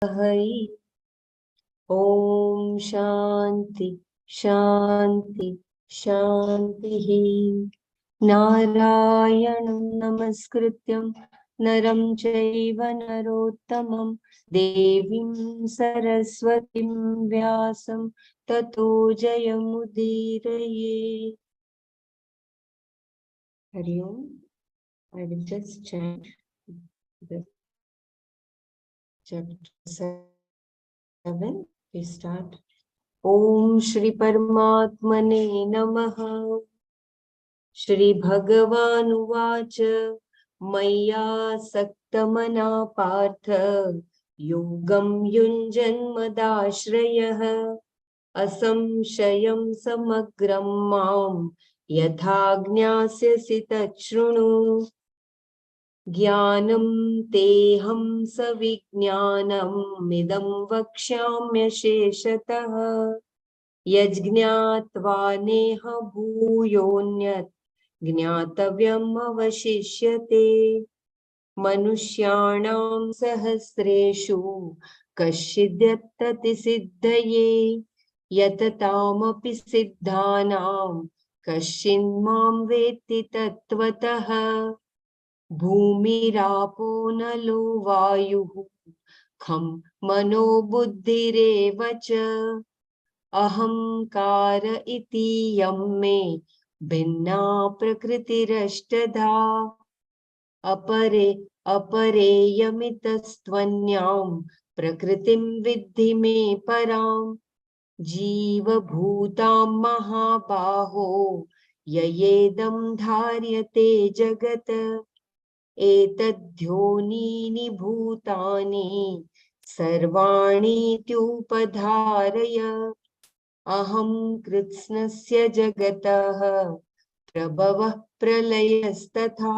हरि। ओम शांति शांति शांतिः। नारायणं नमस्कृत्यं नरं चैव नरोत्तमं देवीं सरस्वतीं व्यासं ततो जयमुदीरये। हरि ओम। I will just chant the chapter 7. We start. ओम श्री परमात्मने नमः। श्री भगवानुवाच मय्यासक्तमना पार्थ योगं युञ्जन्मदाश्रयः असंशयं समग्रं मां यथा ज्ञास्यसि तच्छृणु। ज्ञानं तेहं सविज्ञानमिदं वक्ष्याम्यशेषतः यज्ज्ञात्वा नेह भूयोऽन्यत् ज्ञातव्यम् अवशिष्यते। मनुष्याणां सहस्रेषु कश्चिद्यत्तति सिद्धये यततामपि सिद्धानां कश्चिन्मां वेत्ति तत्त्वतः। भूमिरापो नलो वायुः खं मनो बुद्धिरेव च अहंकार इतीयं मे भिन्ना प्रकृतिरष्टधा अपरेयमितस्त्वन्यां प्रकृतिं विद्धि मे परां। जीवभूतां महाबाहो ययेदं धार्यते जगत् एतद्योनीनि भूतानि सर्वाणीत्युपधारय अहं कृत्स्नस्य जगतः प्रभवः प्रलयस्तथा।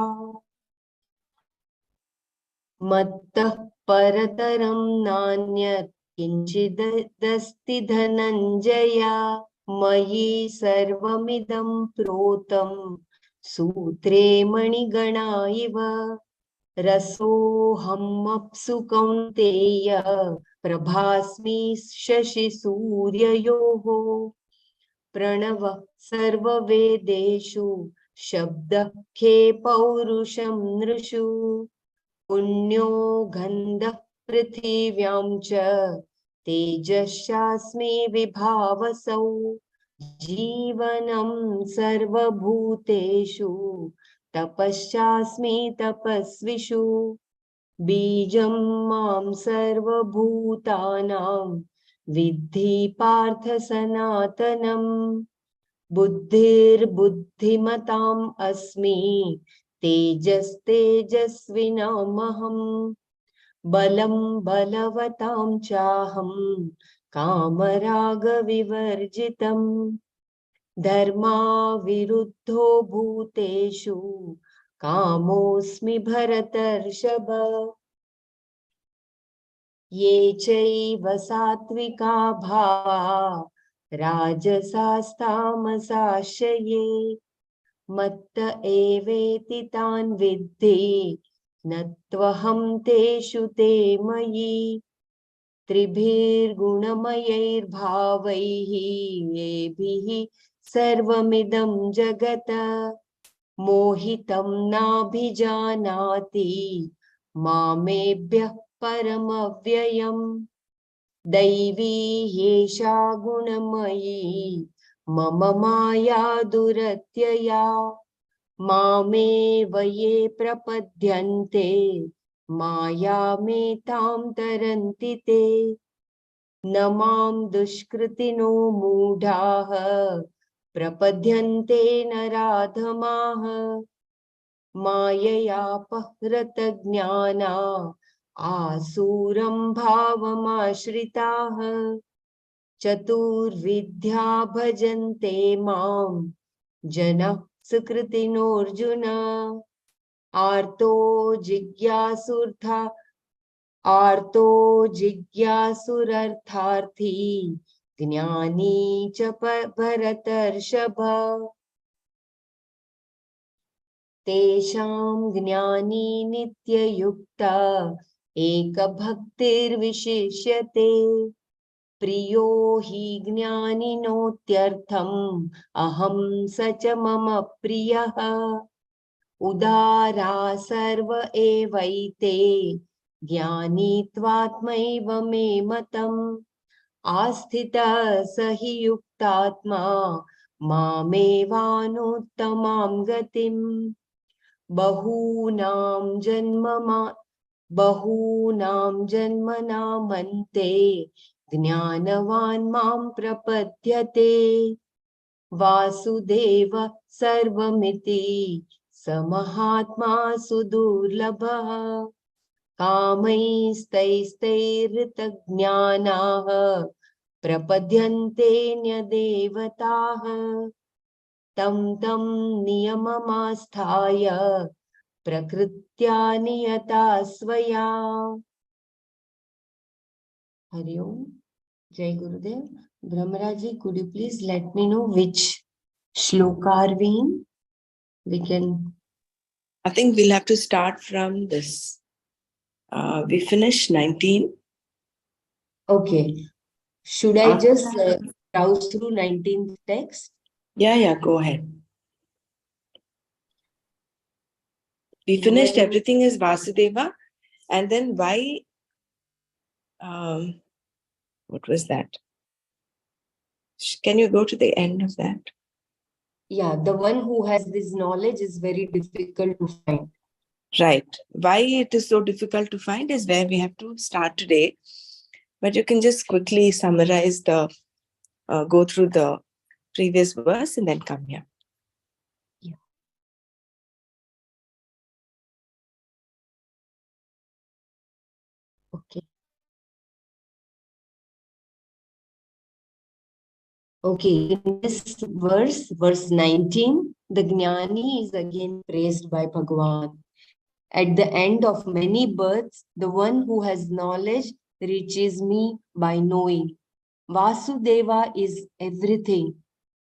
मत्तः परतरं नान्यत् किञ्चिदस्ति धनञ्जय मयि सर्वमिदं प्रोतं सूत्रे मणिगणा इव रसोऽहमप्सु कौन्तेय प्रभास्मि शशिसूर्ययोः प्रणवः सर्ववेदेषु शब्दः खे पौरुषं नृषु पुण्यो गन्धः पृथिव्यां च तेजश्चास्मि विभावसौ जीवनं सर्वभूतेषु तपश्चास्मि तपस्विषु बीजं मां सर्वभूतानां विद्धि पार्थ सनातनम् बुद्धिर्बुद्धिमताम् अस्मि तेजस्तेजस्विनामहम् बलं बलवतां चाहं कामरागविवर्जितम् धर्माविरुद्धो भूतेषु कामोऽस्मि भरतर्षभ ये चैव सात्विका भावा राजसास्तामसाश्रये मत्त एवेति तान् विद्धि न त्वहं तेषु ते मयि त्रिभिर्गुणमयैर्भावैः येभिः सर्वमिदं जगत् मोहितं नाभिजानाति मामेभ्यः परमव्ययम् दैवी ह्येषा गुणमयी मम माया दुरत्यया मामेव ये प्रपद्यन्ते मायामेतां तरन्ति ते न मां दुष्कृतिनो मूढाः प्रपद्यन्ते नराधमाः माययापहृतज्ञाना आसुरं भावमाश्रिताः चतुर्विद्या भजन्ते मां जनः सुकृतिनोऽर्जुन आर्तो जिज्ञासुरर्थार्थी ज्ञानी च भरतर्षभ तेषां ज्ञानी नित्ययुक्ता एकभक्तिर्विशिष्यते प्रियो हि ज्ञानिनोत्यर्थम् अहं स च मम प्रियः उदारा सर्व एवैते ज्ञानी त्वात्मैव मे मतम् आस्थितः स हि युक्तात्मा मामेवानुत्तमां गतिम् बहूनां जन्मनामन्ते ज्ञानवान् मां प्रपद्यते वासुदेव सर्वमिति स महात्मा सुदुर्लभः कामैस्तैस्तैर्हृतज्ञानाः प्रपद्यन्ते न्यदेवताः तं नियममास्थाय प्रकृत्या नियता स्वया. Hari Om. Jai Gurudev. Brahmaraji, could you please let me know which shloka are we in? We can. I think we'll have to start from this. We finished 19. Okay. Should I just browse through 19th text? Yeah, go ahead. We finished everything as Vasudeva. And then why? What was that? Can you go to the end of that? Yeah, the one who has this knowledge is very difficult to find. Right. Why it is so difficult to find is where we have to start today. But you can just quickly summarize go through the previous verse and then come here. Yeah. Okay. Okay, in this verse 19, the Jnani is again praised by Bhagavan. At the end of many births, the one who has knowledge reaches me by knowing. Vasudeva is everything.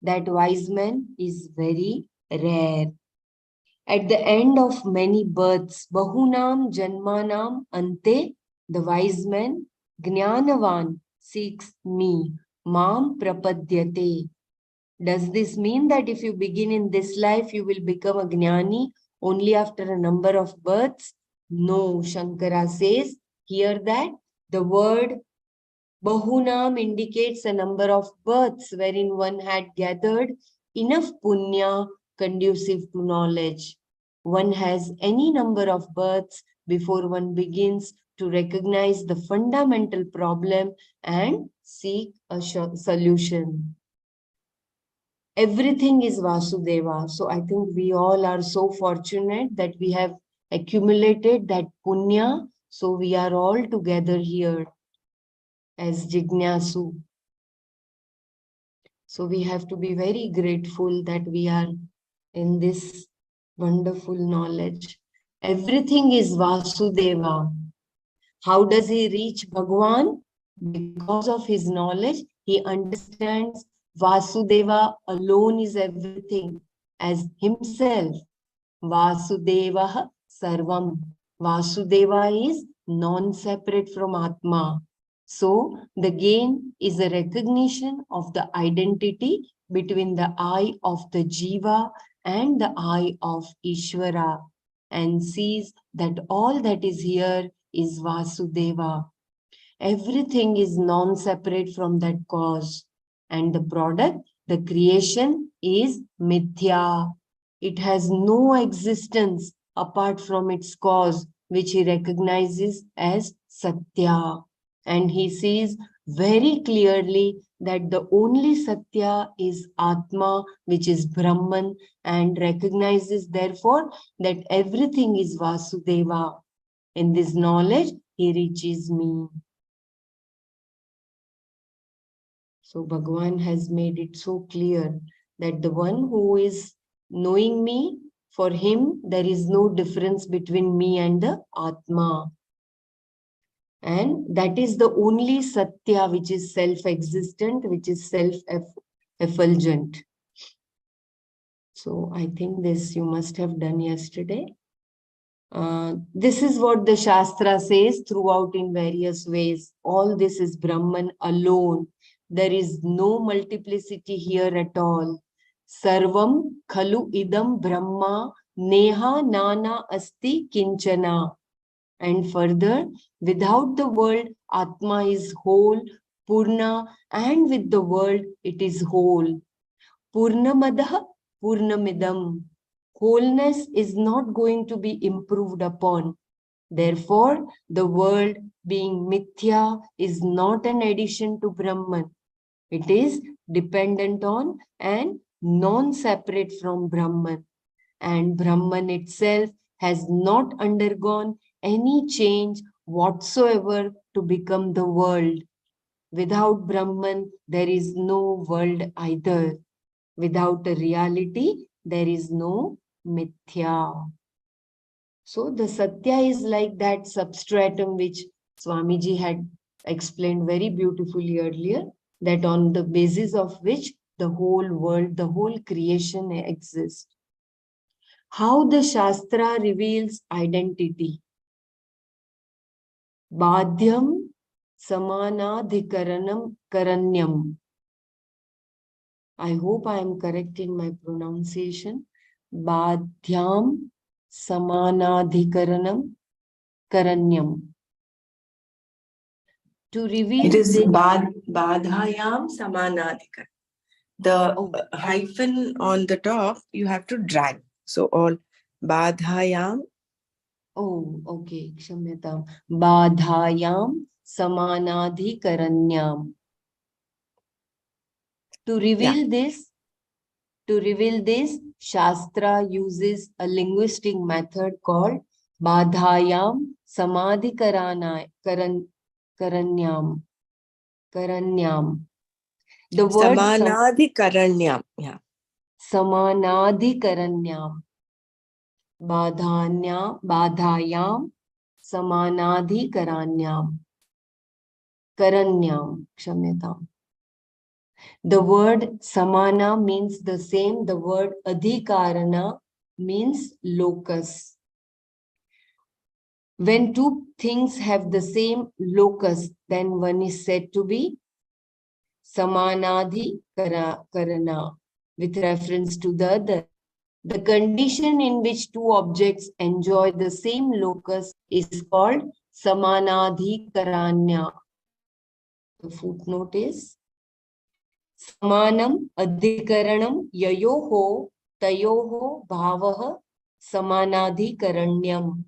That wise man is very rare. At the end of many births, Bahunam Janmanam Ante, the wise man, Jnanavan, seeks me. Mam Prapadyate. Does this mean that if you begin in this life, you will become a Jnani only after a number of births? No, Shankara says here that the word Bahunam indicates a number of births wherein one had gathered enough punya conducive to knowledge. One has any number of births before one begins to recognize the fundamental problem and seek a solution. Everything is Vasudeva. So I think we all are so fortunate that we have accumulated that punya. So we are all together here as Jignasu. So we have to be very grateful that we are in this wonderful knowledge. Everything is Vasudeva. How does he reach Bhagwan? Because of his knowledge, he understands Vasudeva alone is everything as himself. Vasudeva Sarvam. Vasudeva is non-separate from Atma. So the gain is a recognition of the identity between the I of the Jiva and the I of Ishvara, and sees that all that is here is Vasudeva. Everything is non-separate from that cause, and the product, the creation, is mithya. It has no existence apart from its cause, which he recognizes as Satya. And he sees very clearly that the only Satya is Atma, which is Brahman, and recognizes therefore that everything is Vasudeva. In this knowledge, he reaches me. So Bhagavan has made it so clear that the one who is knowing me, for him, there is no difference between me and the Atma. And that is the only Satya which is self-existent, which is self-effulgent. So I think this you must have done yesterday. This is what the Shastra says throughout in various ways. All this is Brahman alone. There is no multiplicity here at all. Sarvam khalu idam Brahma neha nana asti kinchana. And further, without the world, Atma is whole, Purna, and with the world, it is whole. Purnamadah Purnamidam. Wholeness is not going to be improved upon. Therefore, the world being mithya is not an addition to Brahman. It is dependent on and non-separate from Brahman. And Brahman itself has not undergone any change whatsoever to become the world. Without Brahman, there is no world either. Without a reality, there is no mithya. So the Satya is like that substratum which Swamiji had explained very beautifully earlier, that on the basis of which the whole world, the whole creation exists. How the Shastra reveals identity. Badhyam samanadhikaranam karanyam. I hope I am correct in my pronunciation. Badhyam samanadhikaranam karanyam. To reveal It is this. badhayam samanadhikar. The hyphen on the top, you have to drag. So all badhayam. Oh, okay. Kshamyatam. Badhayam samanadhikaranyam. To reveal this, Shastra uses a linguistic method called Badhayam Karanyam. The word Samanadhikaranyam. Yeah. Samanadhikaranyam. Badhayam Samanadhikaranyam. Karanyam. Kshamyatam. The word samana means the same. The word adhikarana means locus. When two things have the same locus, then one is said to be samanadhikarana with reference to the other. The condition in which two objects enjoy the same locus is called samanadhikaranya. The footnote is Samanam adhikaranam yayoho tayoho bhavaha samanadhikaranyam.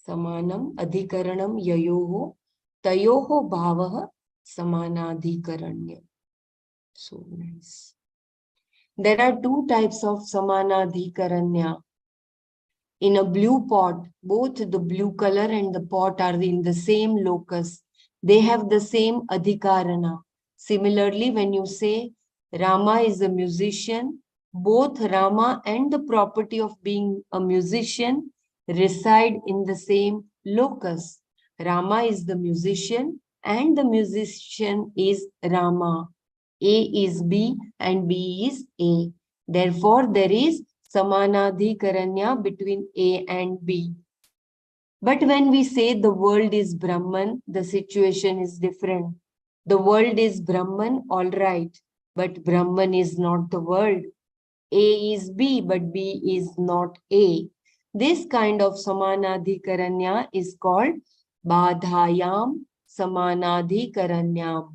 Samanam adhikaranam yayoho tayoho bhavaha samanadhikaranyam. So nice. There are two types of samanadhikaranya. In a blue pot, both the blue color and the pot are in the same locus. They have the same adhikarana. Similarly, when you say Rama is a musician, both Rama and the property of being a musician reside in the same locus. Rama is the musician and the musician is Rama. A is B and B is A. Therefore, there is samanadhikaranya between A and B. But when we say the world is Brahman, the situation is different. The world is Brahman, all right, but Brahman is not the world. A is B, but B is not A. This kind of samanadhikaranya is called badhayam samanadhikaranyam.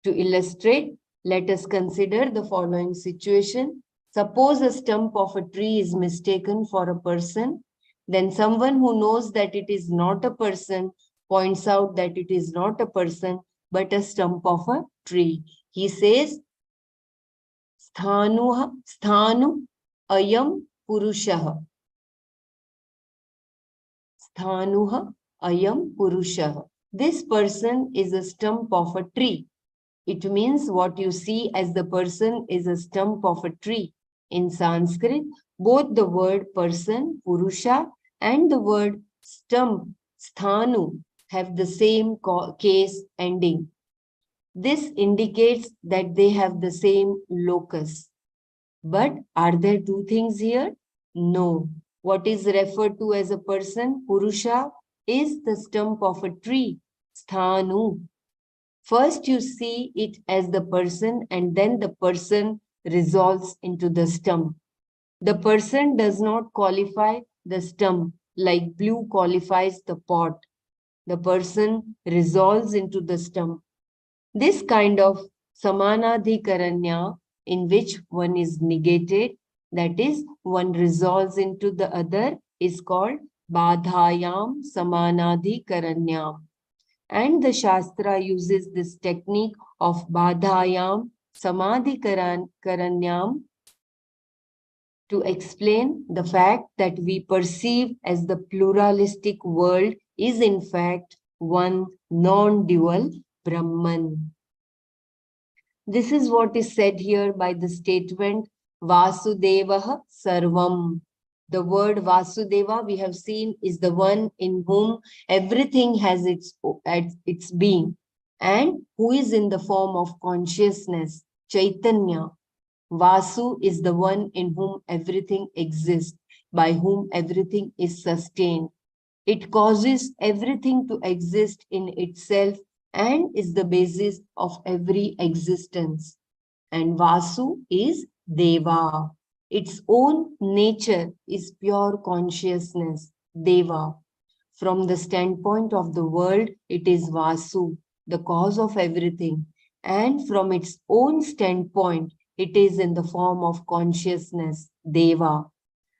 To illustrate, let us consider the following situation. Suppose a stump of a tree is mistaken for a person. Then someone who knows that it is not a person points out that it is not a person but a stump of a tree. He says, Sthanu ayam purushah. Sthanuha ayam purushah. This person is a stump of a tree. It means what you see as the person is a stump of a tree. In Sanskrit, both the word person, Purusha, and the word stump, Sthanu, have the same case ending. This indicates that they have the same locus. But are there two things here? No. What is referred to as a person, Purusha, is the stump of a tree, Sthanu. First, you see it as the person, and then the person resolves into the stump. The person does not qualify the stump like blue qualifies the pot. The person resolves into the stump. This kind of samanadhikaranya, in which one is negated, that is, one resolves into the other, is called badhayam samanadhikaranyam. And the Shastra uses this technique of badhayam samadhikaranyam to explain the fact that we perceive as the pluralistic world is in fact one non-dual Brahman. This is what is said here by the statement Vasudevah Sarvam. The word Vasudeva we have seen is the one in whom everything has its being and who is in the form of consciousness, Chaitanya. Vasu is the one in whom everything exists, by whom everything is sustained. It causes everything to exist in itself and is the basis of every existence. And Vasu is Deva. Its own nature is pure consciousness, Deva. From the standpoint of the world, it is Vasu, the cause of everything. And from its own standpoint, it is in the form of consciousness, Deva.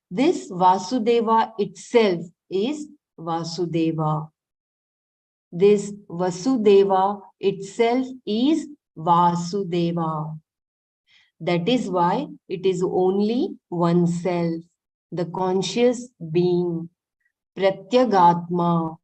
This Vasudeva itself is Vasudeva. This Vasudeva itself is Vasudeva. That is why it is only oneself, the conscious being, Pratyagatma.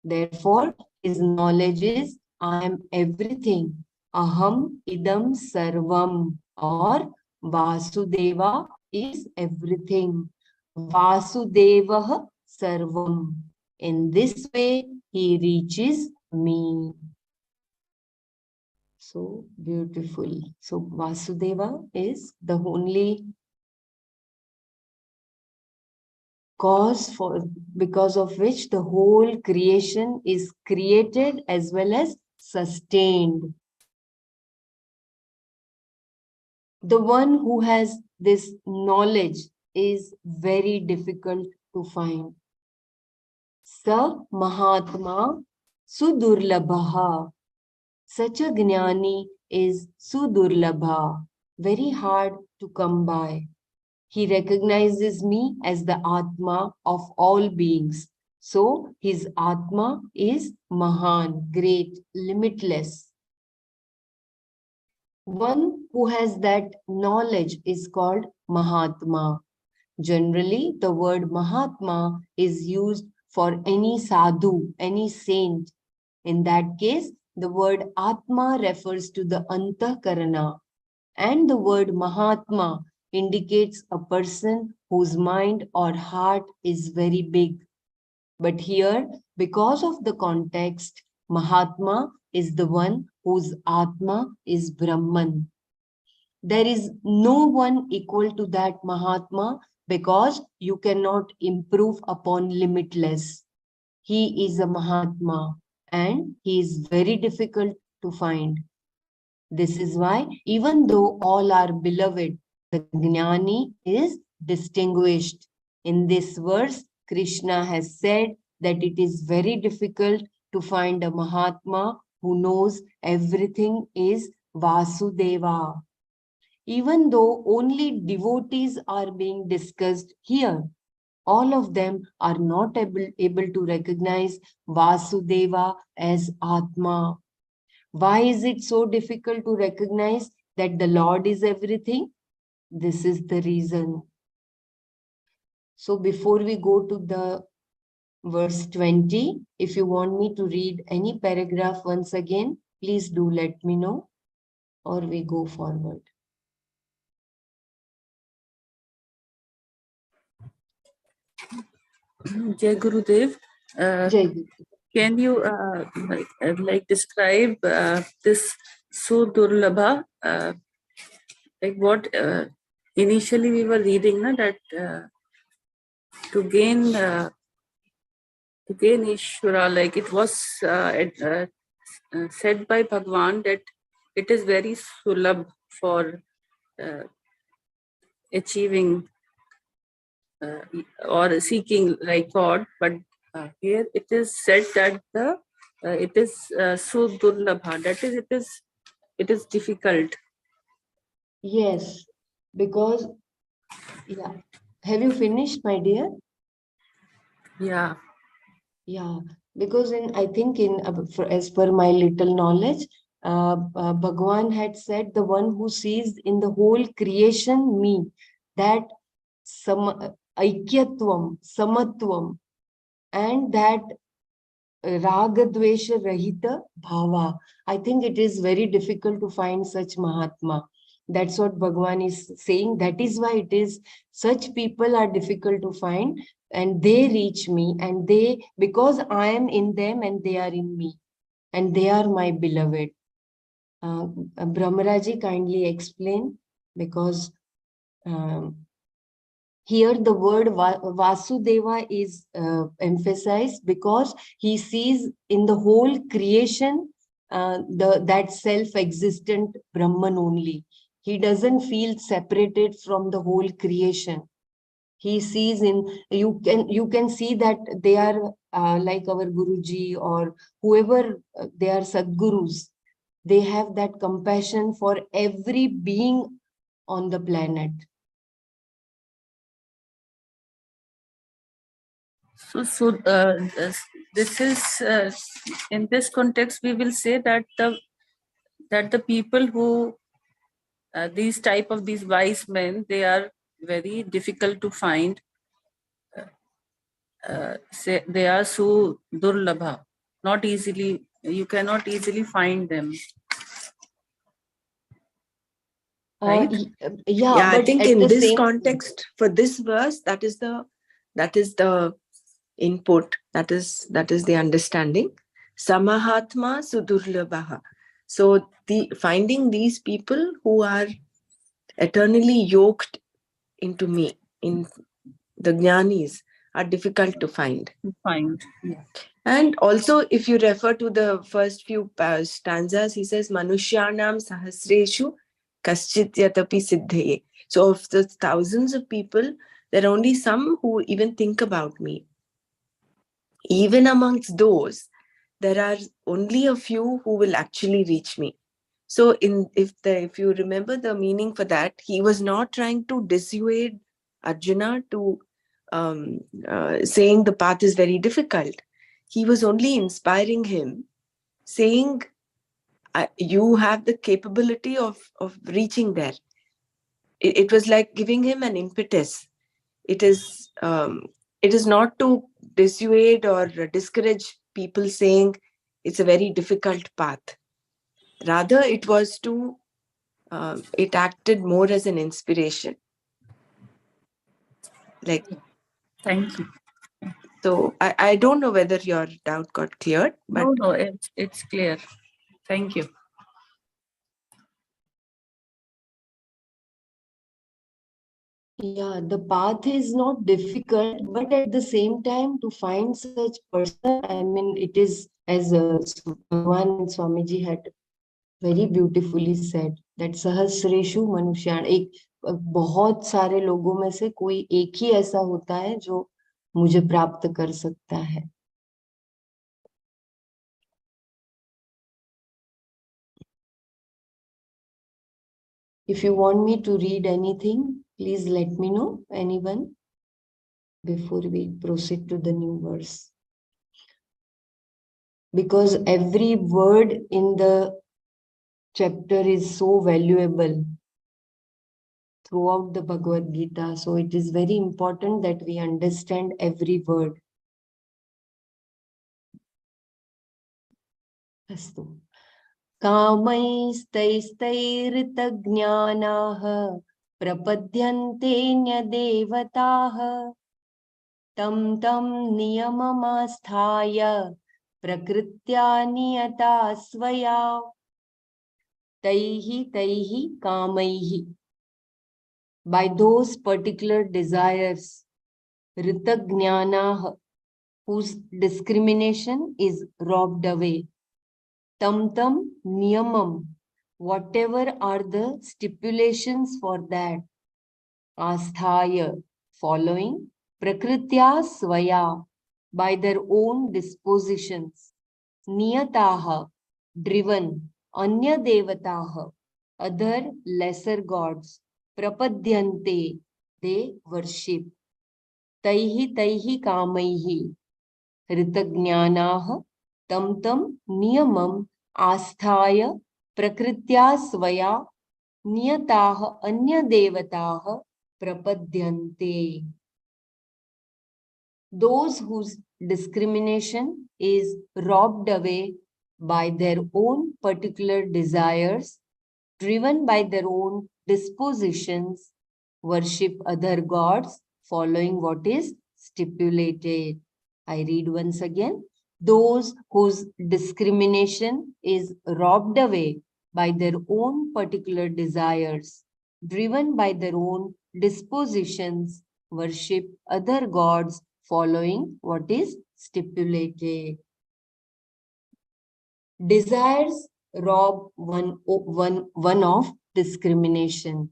Therefore, his knowledge is I am everything. Aham idam sarvam, or Vasudeva is everything. Vasudevah sarvam. In this way, he reaches me. So beautiful. So Vasudeva is the only cause because of which the whole creation is created as well as sustained. The one who has this knowledge is very difficult to find. Sa Mahatma Sudurlabha. Such a Jnani is Sudurlabha, very hard to come by. He recognizes me as the Atma of all beings. So his Atma is Mahan, great, limitless. One who has that knowledge is called Mahatma. Generally, the word Mahatma is used for any sadhu, any saint. In that case, the word Atma refers to the Antakarana, and the word Mahatma indicates a person whose mind or heart is very big. But here, because of the context, Mahatma is the one whose Atma is Brahman. There is no one equal to that Mahatma because you cannot improve upon limitless. He is a Mahatma and he is very difficult to find. This is why, even though all are beloved, the Jnani is distinguished. In this verse, Krishna has said that it is very difficult to find a Mahatma who knows everything is Vasudeva. Even though only devotees are being discussed here, all of them are not able to recognize Vasudeva as Atma. Why is it so difficult to recognize that the Lord is everything? This is the reason. So before we go to the verse 20, if you want me to read any paragraph once again, please do let me know, or we go forward. Jai Gurudev, Jai Guru. can you like describe this Sudurlabha? Like what initially we were reading that to gain Ishvara, like it was said by Bhagwan that it is very sulabh for achieving or seeking like God, but here it is said that it is so durlabha, that is it is difficult. Yes, because, yeah. Have you finished, my dear? Yeah. Yeah, because I think as per my little knowledge, Bhagwan had said, the one who sees in the whole creation me, that aikyatvam, samatvam, and that ragadvesha rahita bhava. I think it is very difficult to find such Mahatma. That's what Bhagwan is saying. That is why it is such people are difficult to find, and they reach me, and because I am in them and they are in me, and they are my beloved. Brahmaraji, kindly explain, because here the word Vasudeva is emphasized because he sees in the whole creation that self-existent Brahman only. He doesn't feel separated from the whole creation. He sees you can see that they are like our Guruji or whoever, they are Sadgurus. They have that compassion for every being on the planet. So this is in this context we will say that the people who these type of these wise men, they are very difficult to find. Say they are so durlabha, not easily, you cannot easily find them, right? Yeah, I but think at in the this same context, for this verse, that is the input, that is the understanding. Samahatma sudurlabha. So finding these people who are eternally yoked into me, in the jnanis, are difficult to find. Yeah. And also, if you refer to the first few stanzas, he says, Manushyanam sahasreshu kaschit yatapi siddhaye. So, of the thousands of people, there are only some who even think about me. Even amongst those, there are only a few who will actually reach me. So, if you remember the meaning for that, he was not trying to dissuade Arjuna to saying the path is very difficult. He was only inspiring him, saying, you have the capability of reaching there. It was like giving him an impetus. It is not to dissuade or discourage people, saying it's a very difficult path. Rather, it was to it acted more as an inspiration. Like, Thank you. so I don't know whether your doubt got cleared, but No, it's clear. Thank you. Yeah, the path is not difficult, but at the same time, to find such person, I mean, it is, as Bhagwan and Swamiji had very beautifully said, that सहस्रेषु मनुष्याण, बहुत सारे लोगों में से कोई एक ही ऐसा होता है जो मुझे प्राप्त कर सकता है. If you want me to read anything, please let me know, anyone, before we proceed to the new verse. Because every word in the chapter is so valuable throughout the Bhagavad Gita. So it is very important that we understand every word. Astu. कामैस्तैस्तैर्तज्ञानाः प्रपद्यन्तेऽन्यदेवताः तं तं नियममास्थाय प्रकृत्या नियता स्वया तैः कामैः. By those particular desires Ritagnyana, whose discrimination is robbed away. Tam tam niyamam, whatever are the stipulations for that. Asthaya, following. Prakritya svaya, by their own dispositions. Niyataha, driven. Anya devataha, other lesser gods. Prapadyante, they worship. Taihi taihi kamaihi, ऋतज्ञानाः तं तं नियमम् आस्थाय प्रकृत्या स्वया नियताः अन्यदेवताः प्रपद्यन्ते. Those whose discrimination is robbed away by their own particular desires, driven by their own dispositions, worship other gods, following what is stipulated. I read once again. Those whose discrimination is robbed away by their own particular desires, driven by their own dispositions, worship other gods, following what is stipulated. Desires rob one of discrimination.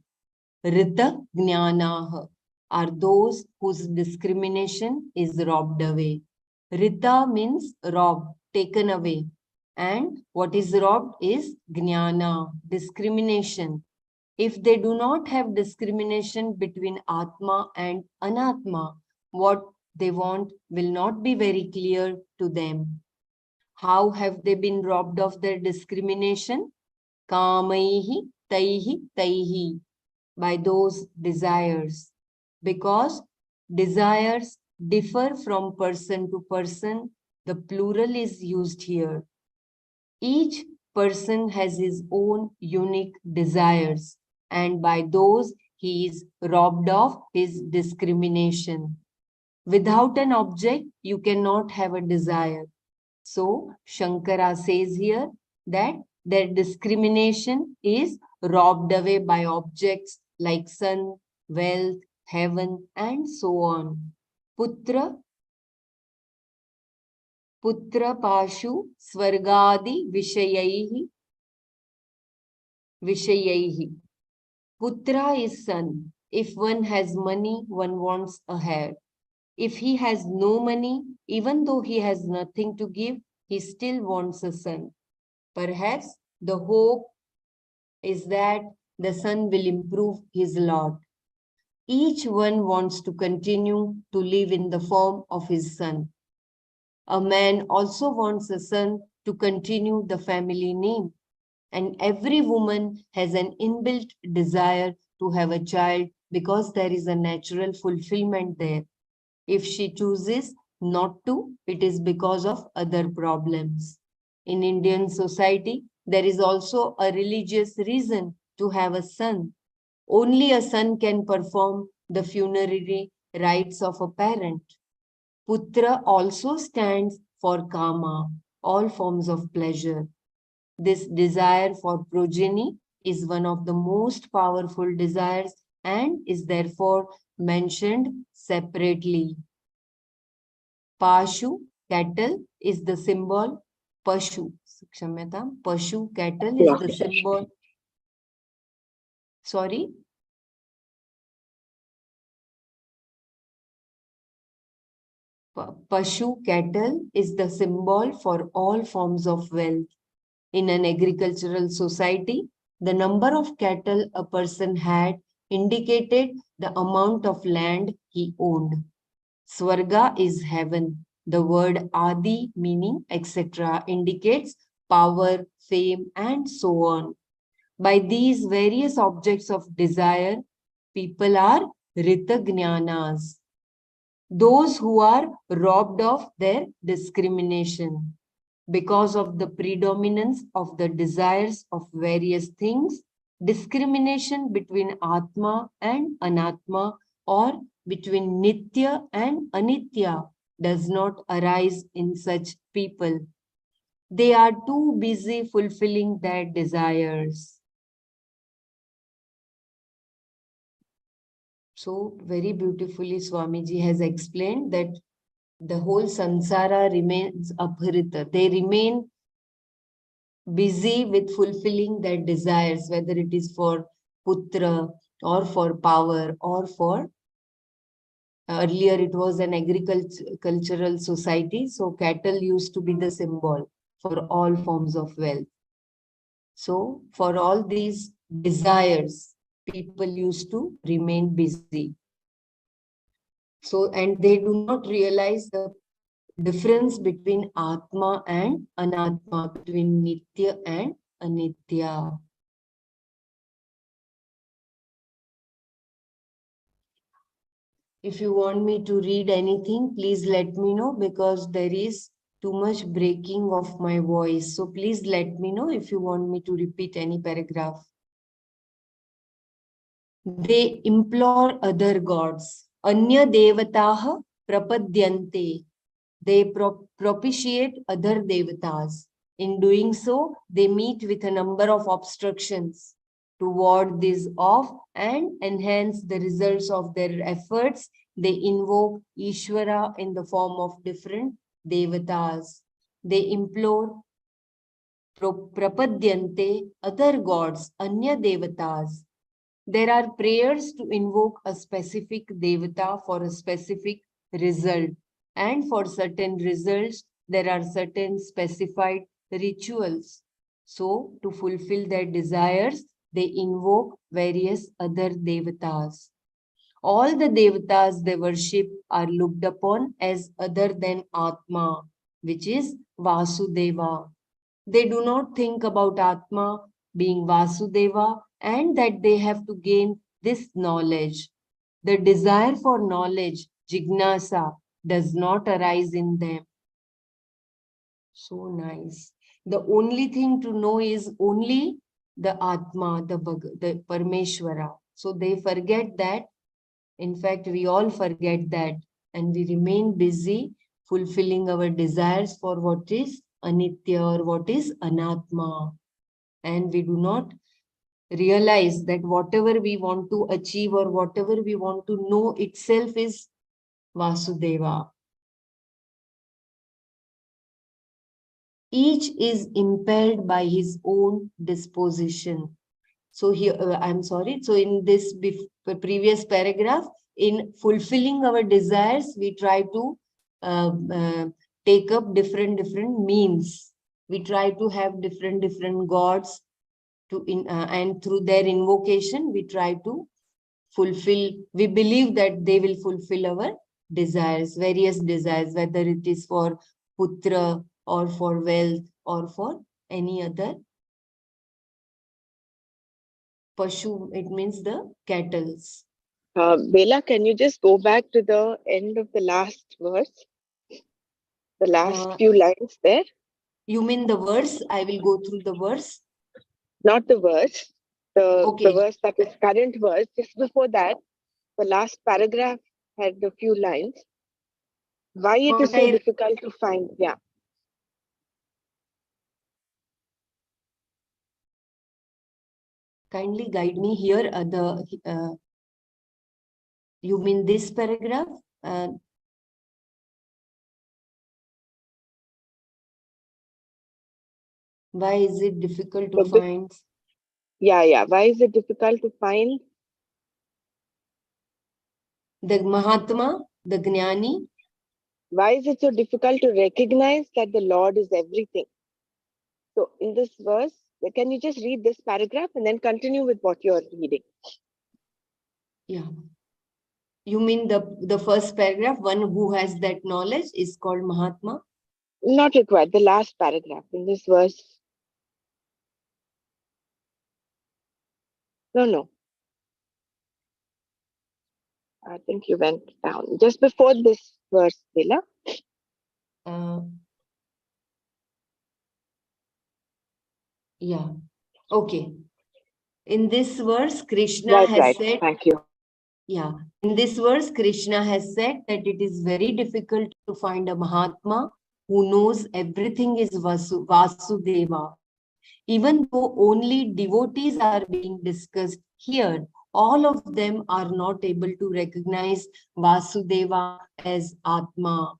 Rita Jnanaha are those whose discrimination is robbed away. Rita means robbed, taken away. And what is robbed is Jnana, discrimination. If they do not have discrimination between Atma and Anatma, what they want will not be very clear to them. How have they been robbed of their discrimination? Kamaihi, taihi, taihi, by those desires. Because desires differ from person to person, the plural is used here. Each person has his own unique desires, and by those he is robbed of his discrimination. Without an object, you cannot have a desire. So Shankara says here that their discrimination is robbed away by objects like sun, wealth, heaven, and so on. Putra, putra pashu swargadi vishayaihi. Putra is son. If one has money, one wants a heir. If he has no money, even though he has nothing to give, he still wants a son. Perhaps the hope is that the son will improve his lot. Each one wants to continue to live in the form of his son. A man also wants a son to continue the family name. And every woman has an inbuilt desire to have a child because there is a natural fulfillment there. If she chooses not to, it is because of other problems. In Indian society, there is also a religious reason to have a son. Only a son can perform the funerary rites of a parent. Putra also stands for kama, all forms of pleasure. This desire for progeny is one of the most powerful desires and is therefore mentioned separately. Pashu, cattle, is the symbol. Pashu, Pashu, cattle is the symbol. Sorry. Pashu, cattle, is the symbol for all forms of wealth. In an agricultural society, the number of cattle a person had indicated the amount of land he owned. Swarga is heaven. The word Adi, meaning etc., indicates power, fame, and so on. By these various objects of desire, people are Ritagnanas, those who are robbed of their discrimination. Because of the predominance of the desires of various things, discrimination between Atma and Anatma or between Nitya and Anitya does not arise in such people. They are too busy fulfilling their desires. So very beautifully Swamiji has explained that the whole samsara remains apharita. They remain busy with fulfilling their desires, whether it is for putra or for power or for earlier it was an agricultural society, so cattle used to be the symbol for all forms of wealth. So for all these desires, people used to remain busy. So, and they do not realize the difference between Atma and Anatma, between Nitya and Anitya. If you want me to read anything, please let me know, because there is too much breaking of my voice. So please let me know if you want me to repeat any paragraph. They implore other gods. Anya devataha prapadyante. They propitiate other devatas. In doing so, they meet with a number of obstructions. To ward this off and enhance the results of their efforts, they invoke Ishvara in the form of different devatas. They implore prapadyante other gods, anya devatas. There are prayers to invoke a specific devata for a specific result. And for certain results, there are certain specified rituals. So, to fulfill their desires, they invoke various other devatas. All the devatas they worship are looked upon as other than Atma, which is Vasudeva. They do not think about Atma being Vasudeva and that they have to gain this knowledge. The desire for knowledge, Jignasa, does not arise in them. So nice. The only thing to know is only the Atma, the Parmeshwara. So they forget that. In fact, we all forget that, and we remain busy fulfilling our desires for what is Anitya or what is Anatma. And we do not realize that whatever we want to achieve or whatever we want to know itself is Vasudeva. Each is impelled by his own disposition. So here, I'm sorry. So in this previous paragraph, in fulfilling our desires, we try to take up different means. We try to have different gods and through their invocation, we try to fulfill. We believe that they will fulfill our desires, various desires, whether it is for putra or for wealth or for any other pashu, it means the cattle. Bela, can you just go back to the end of the last verse? The last few lines there? You mean the verse? I will go through the verse. Not the verse. Okay. The verse that is current verse. Just before that, the last paragraph had a few lines. Why it is so difficult to find? Yeah. Kindly guide me here. You mean this paragraph? Why is it difficult to find? Yeah. Why is it difficult to find? The Mahatma, the Gnani. Why is it so difficult to recognize that the Lord is everything? So in this verse, can you just read this paragraph and then continue with what you're reading? Yeah. You mean the first paragraph, one who has that knowledge is called Mahatma? Not required. The last paragraph in this verse. No. I think you went down. Just before this verse, Bela. Yeah. Okay. In this verse, Krishna has said. Thank you. Yeah. In this verse, Krishna has said that it is very difficult to find a Mahatma who knows everything is Vasudeva. Even though only devotees are being discussed here all of them are not able to recognize Vasudeva as Atma.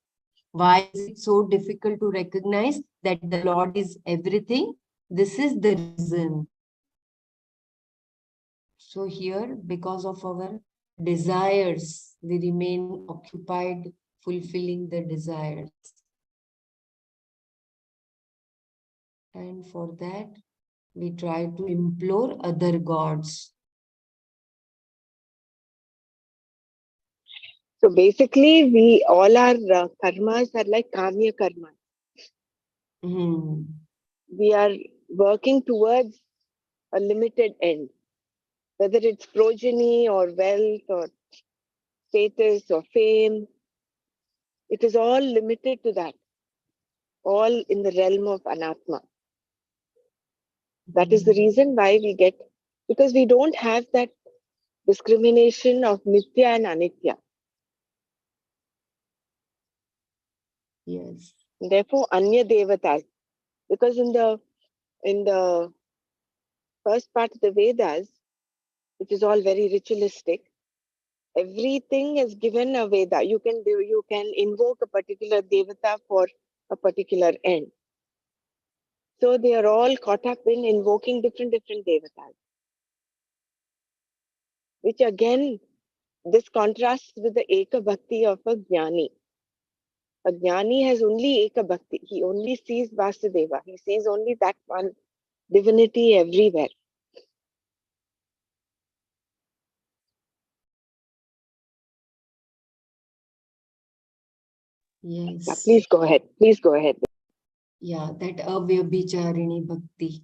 Why is it so difficult to recognize that the Lord is everything? This is the reason. So here, because of our desires, we remain occupied fulfilling the desires. And for that, we try to implore other gods. So basically, we all our karmas are like kamya karma. We are working towards a limited end, whether it's progeny or wealth or status or fame. It is all limited to that, all in the realm of anatma. That is the reason why we get, because we don't have that discrimination of nitya and anitya. Yes. Therefore, anya devatas, because in the first part of the Vedas, which is all very ritualistic, everything is given a Veda. You can invoke a particular devata for a particular end. So they are all caught up in invoking different devatas, which again, this contrasts with the Eka Bhakti of a Jnani. A Jnani has only Eka Bhakti. He only sees Vasudeva. He sees only that one divinity everywhere. Yes. Yeah, please go ahead. Please go ahead. Yeah, that avyabhicharini bhakti.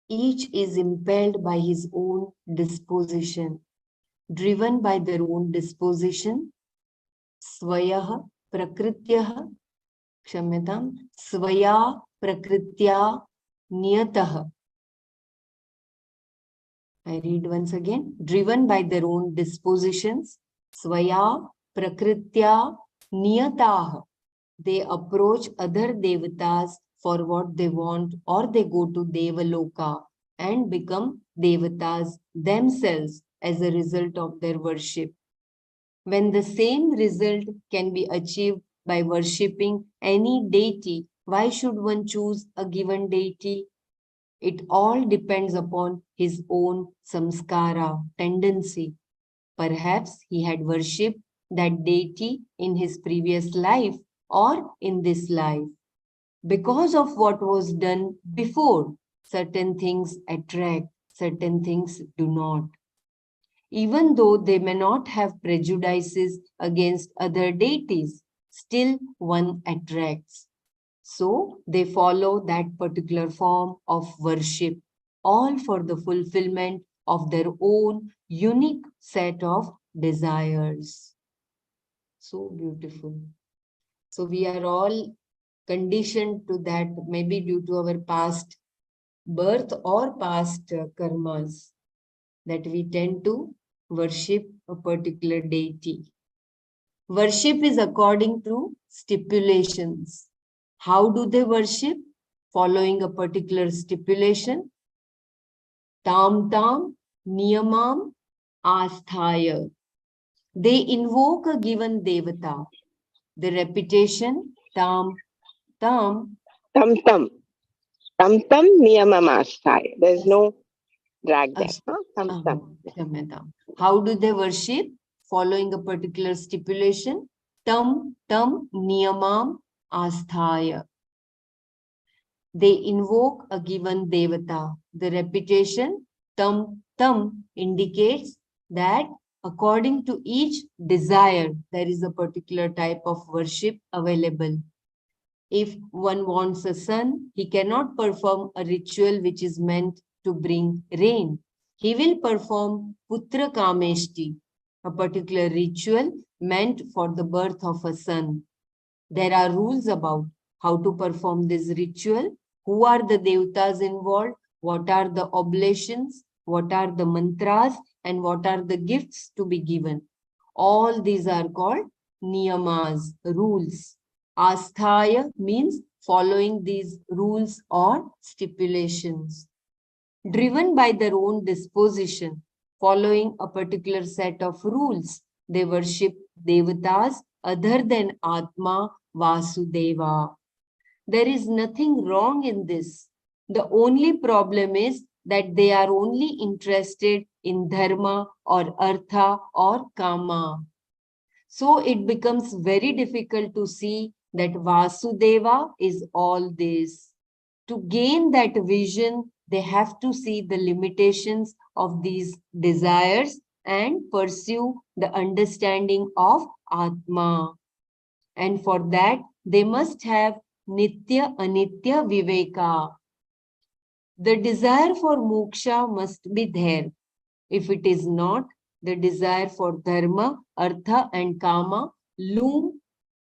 Each is impelled by his own disposition, driven by their own disposition. Swayah prakrityah, kshamyatam, swaya prakritya niyatah. I read once again. Driven by their own dispositions, swaya prakritya niyatah. They approach other devatas for what they want, or they go to Devaloka and become devatas themselves as a result of their worship. When the same result can be achieved by worshipping any deity, why should one choose a given deity? It all depends upon his own samskara, tendency. Perhaps he had worshipped that deity in his previous life or in this life. Because of what was done before, certain things attract, certain things do not. Even though they may not have prejudices against other deities, still one attracts. So they follow that particular form of worship, all for the fulfillment of their own unique set of desires. So beautiful. So we are all conditioned to that, maybe due to our past birth or past karmas, that we tend to worship a particular deity. Worship is according to stipulations. How do they worship? Following a particular stipulation. Tam tam niyamam asthaya. They invoke a given devata. The repetition tam tam. Tam tam. Tam tam niyamamasthaya. There's no drag there. Tam tam. How do they worship? Following a particular stipulation. Tam tam niyamam asthaya. They invoke a given devata. The repetition tam tam indicates that according to each desire, there is a particular type of worship available. If one wants a son, he cannot perform a ritual which is meant to bring rain. He will perform Putra Kameshti, a particular ritual meant for the birth of a son. There are rules about how to perform this ritual, who are the devatas involved, what are the oblations, what are the mantras, and what are the gifts to be given. All these are called niyamas, rules. Asthaya means following these rules or stipulations. Driven by their own disposition, following a particular set of rules, they worship devatas other than Atma Vasudeva. There is nothing wrong in this. The only problem is that they are only interested in dharma or artha or kama. So it becomes very difficult to see that Vasudeva is all this. To gain that vision, they have to see the limitations of these desires and pursue the understanding of Atma. And for that, they must have Nitya Anitya Viveka. The desire for moksha must be there. If it is not, the desire for dharma, artha, and kama loom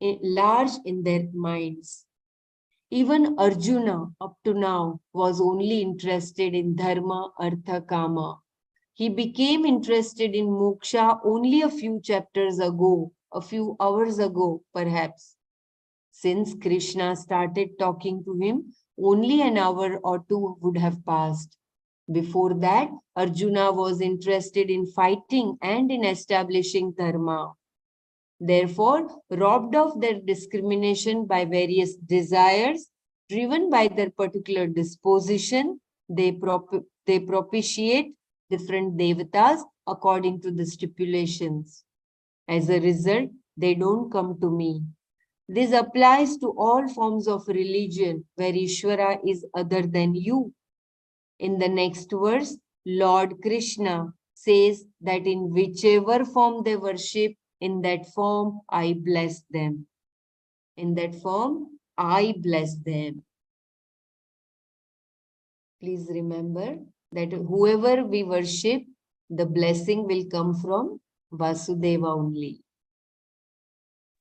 large in their minds. Even Arjuna, up to now, was only interested in dharma, artha, kama. He became interested in moksha only a few chapters ago, a few hours ago, perhaps. Since Krishna started talking to him, only an hour or two would have passed. Before that, Arjuna was interested in fighting and in establishing dharma. Therefore, robbed of their discrimination by various desires, driven by their particular disposition, they propitiate different devatas according to the stipulations. As a result, they don't come to me. This applies to all forms of religion where Ishvara is other than you. In the next verse, Lord Krishna says that in whichever form they worship, in that form I bless them. In that form, I bless them. Please remember that whoever we worship, the blessing will come from Vasudeva only.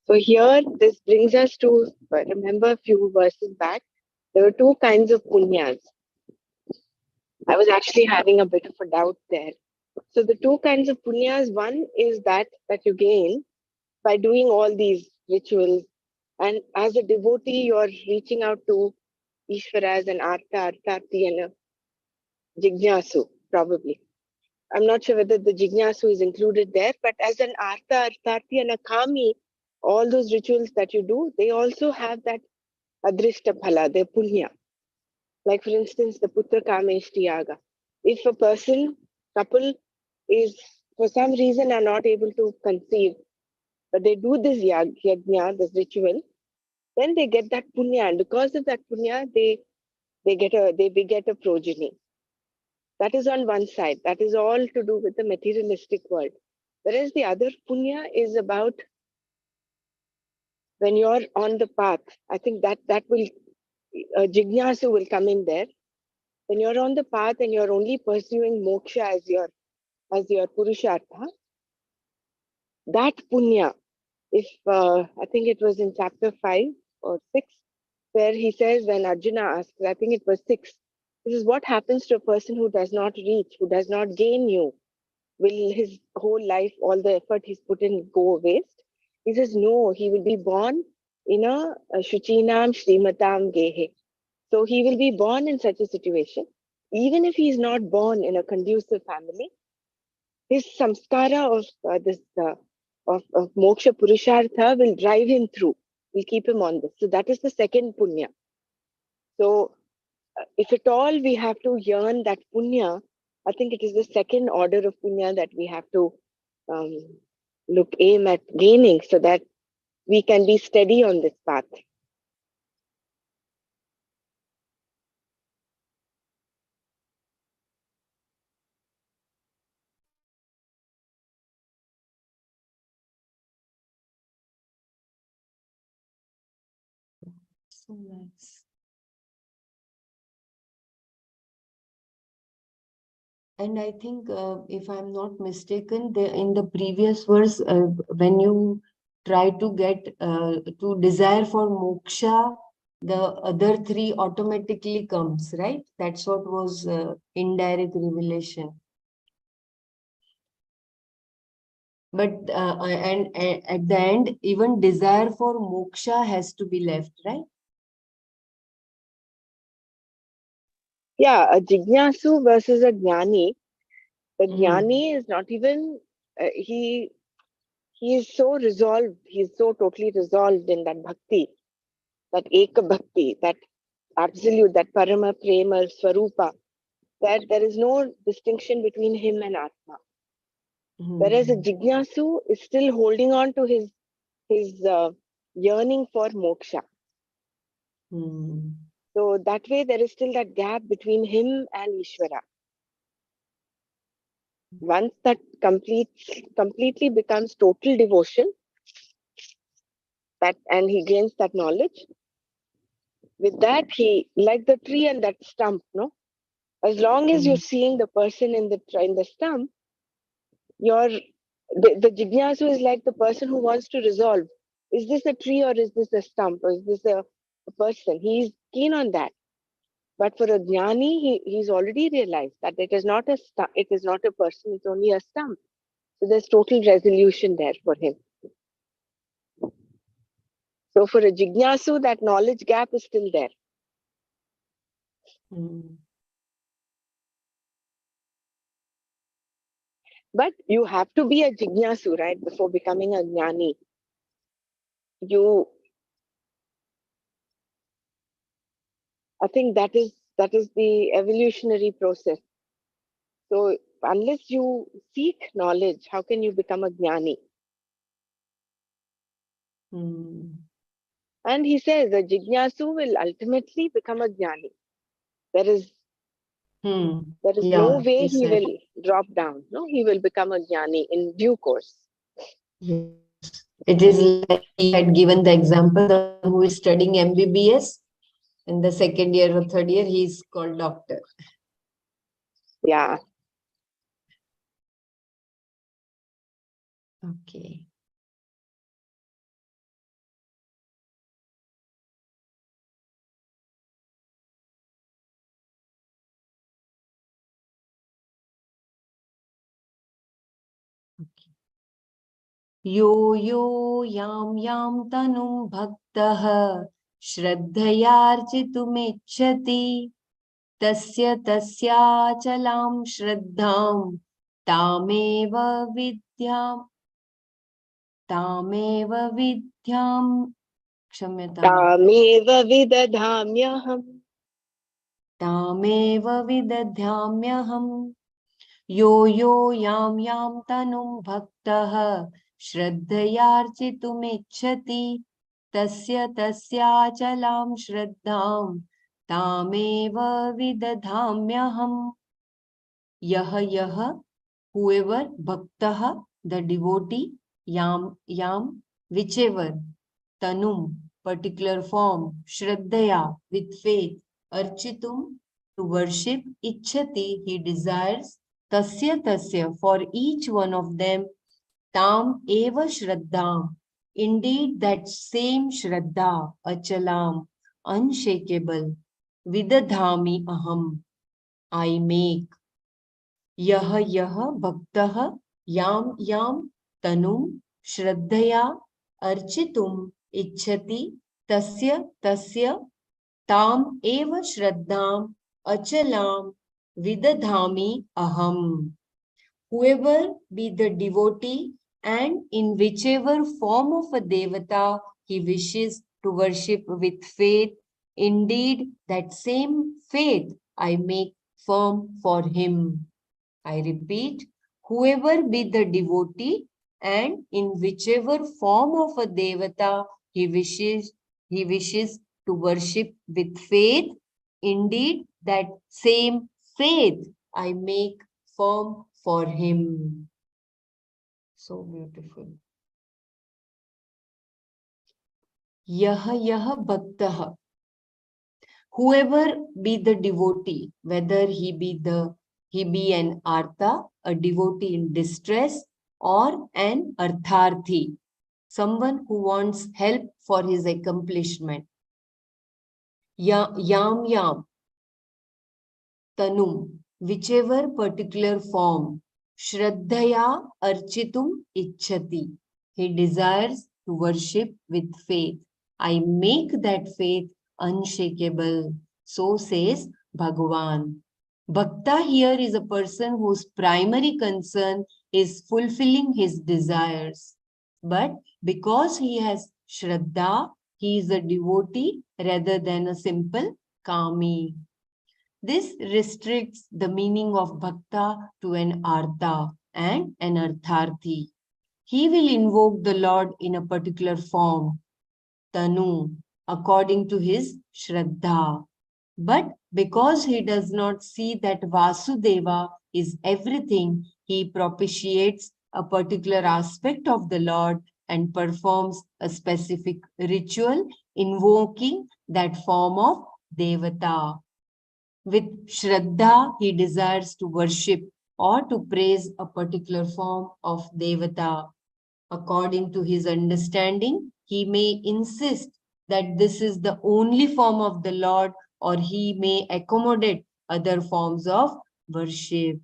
So here, this brings us to remember a few verses back. There were two kinds of punyas. I was actually having a bit of a doubt there. So the two kinds of punyas, one is that you gain by doing all these rituals. And as a devotee, you're reaching out to Ishvara as an Artha, Arthati, and a Jignasu, probably. I'm not sure whether the Jignasu is included there, but as an Artha, Arthati, and a Kami, all those rituals that you do, they also have that Adrishta Phala, their punya. Like, for instance, the Putra Kameshti Yaga. If a couple is, for some reason, are not able to conceive, but they do this yajna, this ritual, then they get that punya. And because of that punya, they beget a progeny. That is on one side. That is all to do with the materialistic world. Whereas the other punya is about when you're on the path. I think that will, Jignasu will come in there. When you're on the path and you're only pursuing moksha as your purushartha, that punya, if I think it was in chapter 5 or 6, where he says, when Arjuna asks, I think it was 6, this is what happens to a person who does not reach, who does not gain you. Will his whole life, all the effort he's put in, go waste? He says, no, he will be born in a Shuchinam Shrimatam Gehe. So he will be born in such a situation. Even if he is not born in a conducive family, his samskara of moksha purushartha will drive him through, will keep him on this. So that is the second punya. So if at all we have to yearn that punya, I think it is the second order of punya that we have to aim at gaining so that we can be steady on this path. So nice. And I think, if I'm not mistaken, in the previous verse, when you try to get to desire for moksha, the other three automatically comes, right? That's what was indirect revelation. But and at the end, even desire for moksha has to be left, right? Yeah, a jignasu versus a jnani. The Mm. jnani is not even, he is so resolved, he is so totally resolved in that bhakti, that eka bhakti, that absolute, that parama prema swarupa, that there is no distinction between him and Atma. Whereas a Mm. jignasu is still holding on to his yearning for moksha. Mm. So that way there is still that gap between him and Ishvara. Once that completely becomes total devotion, that and he gains that knowledge, with that he, like the tree and that stump, no? As long as you're Mm. seeing the person in the stump, you're the jignasu is like the person who wants to resolve, is this a tree or is this a stump or is this a person? He's keen on that. But for a jnani, he's already realized that it is not a it is not a person, it's only a stump. So there's total resolution there for him. So for a jignasu, that knowledge gap is still there. Mm. But you have to be a jignasu, right, before becoming a jnani. You, I think that is the evolutionary process. So unless you seek knowledge, how can you become a jnani? Mm. And he says a jignasu will ultimately become a jnani. There is Hmm. there is no Yeah, way he he said. will drop down. No, he will become a jnani in due course. Yes. It is like he had given the example, the one who is studying MBBS in the second year or third year, he is called doctor. Yeah. Okay. Okay. यो यो यां तनुं भक्तः श्रद्धयार्चितुमिच्छति तस्य तस्याचलां श्रद्धां तामेव विद्यां क्षम्यताम् तामेव विदधाम्यहम्. तामेव विदधाम्यहम् यो यो यां तनुं भक्तः श्रद्धयार्चितुमिच्छति तस्य तस्याचलां श्रद्धां तामेव विदधाम्यहम् यः whoever bhaktah, the devotee, yam whichever, tanum particular form, shraddhaya with faith, architum to worship, ichhati he desires, tasya for each one of them, tam eva shraddham indeed that same shraddha, achalam unshakable, vidadhami aham I make. यः भक्तः यां तनुं श्रद्धया अर्चितुम् इच्छति तस्य ताम एव श्रद्धाम अचलाम विदधामि aham. Whoever be the devotee and in whichever form of a devata he wishes to worship with faith, indeed that same faith I make firm for him. I repeat, whoever be the devotee and in whichever form of a devata he wishes to worship with faith, indeed that same faith I make firm for him. So beautiful. Yah bhaktah. Whoever be the devotee, whether he be an artha, a devotee in distress, or an artharthi, someone who wants help for his accomplishment. Yam tanum, whichever particular form, Shraddhaya architum ichchati. He desires to worship with faith. I make that faith unshakable. So says Bhagavan. Bhakta here is a person whose primary concern is fulfilling his desires. But because he has Shraddha, he is a devotee rather than a simple Kami. This restricts the meaning of bhakta to an artha and an artharthi. He will invoke the Lord in a particular form, tanu, according to his shraddha. But because he does not see that Vasudeva is everything, he propitiates a particular aspect of the Lord and performs a specific ritual invoking that form of Devata. With Shraddha, he desires to worship or to praise a particular form of Devata. According to his understanding, he may insist that this is the only form of the Lord, or he may accommodate other forms of worship.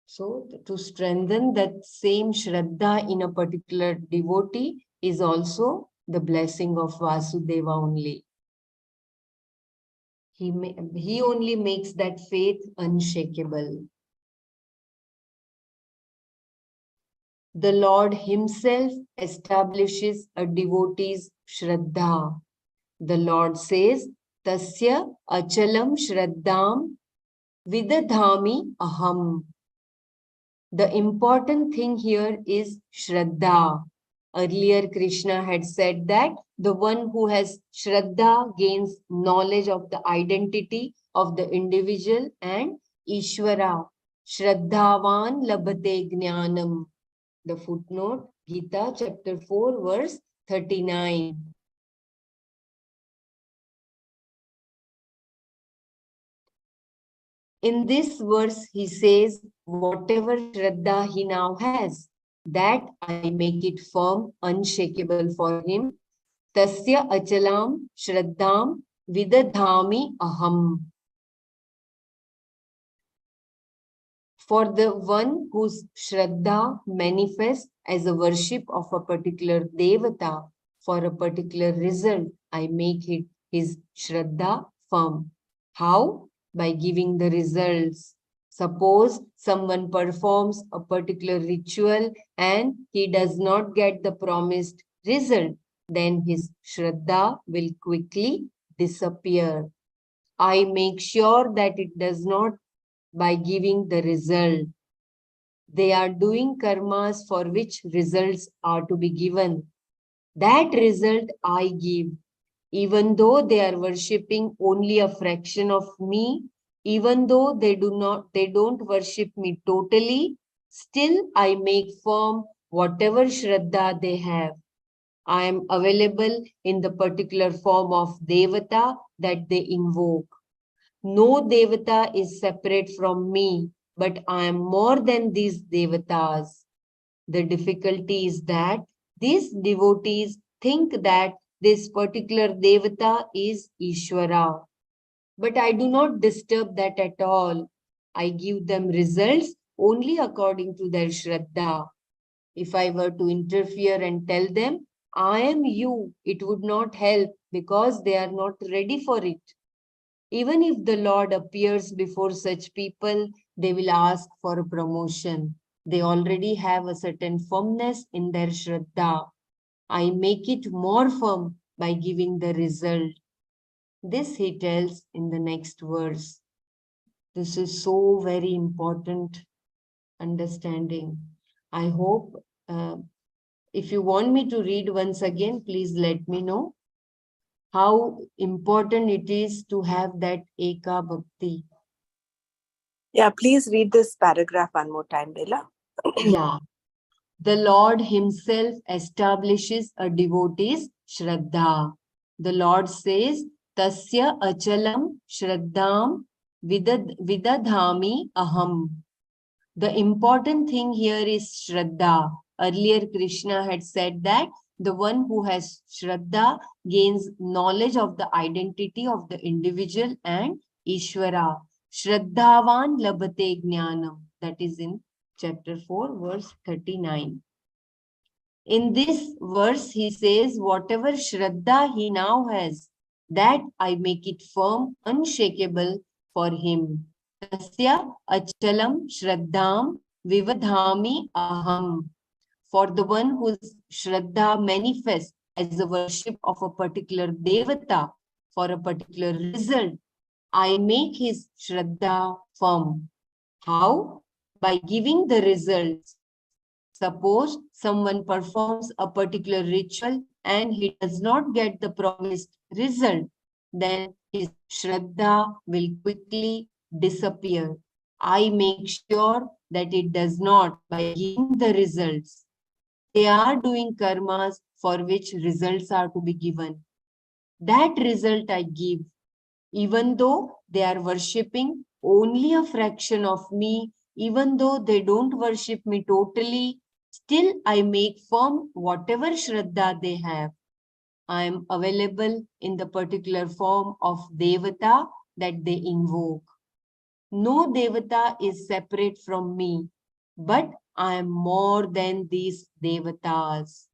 So, to strengthen that same Shraddha in a particular devotee is also the blessing of Vasudeva only. He only makes that faith unshakable. The Lord himself establishes a devotee's Shraddha. The Lord says, Tasya achalam shraddham vidadhami aham. The important thing here is Shraddha. Earlier, Krishna had said that the one who has Shraddha gains knowledge of the identity of the individual and Ishvara. Shraddhavan labhate jnanam. The footnote, Gita chapter 4, verse 39. In this verse, he says, whatever Shraddha he now has, that I make it firm, unshakable for him. Tasya achalam shraddham vidadhami aham. For the one whose Shraddha manifests as a worship of a particular Devata for a particular result, I make it his Shraddha firm. How? By giving the results. Suppose someone performs a particular ritual and he does not get the promised result, then his Shraddha will quickly disappear. I make sure that it does not by giving the result. They are doing karmas for which results are to be given. That result I give. Even though they are worshipping only a fraction of me, even though they don't worship me totally, still I make firm whatever Shraddha they have. I am available in the particular form of Devata that they invoke. No Devata is separate from me, but I am more than these Devatas. The difficulty is that these devotees think that this particular Devata is Ishvara. But I do not disturb that at all. I give them results only according to their Shraddha. If I were to interfere and tell them, I am you, it would not help because they are not ready for it. Even if the Lord appears before such people, they will ask for a promotion. They already have a certain firmness in their Shraddha. I make it more firm by giving the result. This he tells in the next verse. This is so very important understanding. I hope if you want me to read once again, please let me know how important it is to have that Eka Bhakti. Yeah, please read this paragraph one more time, Bela. Yeah. The Lord himself establishes a devotee's Shraddha. The Lord says, Tasya achalam shraddham vidadhami aham. The important thing here is Shraddha. Earlier, Krishna had said that the one who has Shraddha gains knowledge of the identity of the individual and Ishvara. Shraddhavan labhate jnanam. That is in chapter 4, verse 39. In this verse, he says, whatever Shraddha he now has, that I make it firm, unshakable for him. Tasya achalam shraddham vivadhami aham. For the one whose Shraddha manifests as the worship of a particular Devata for a particular result, I make his Shraddha firm. How? By giving the results. Suppose someone performs a particular ritual and he does not get the promised result, then his Shraddha will quickly disappear. I make sure that it does not by giving the results. They are doing karmas for which results are to be given. That result I give, even though they are worshipping only a fraction of me, even though they don't worship me totally, still I make firm whatever Shraddha they have. I am available in the particular form of Devata that they invoke. No Devata is separate from me, but I am more than these Devatas.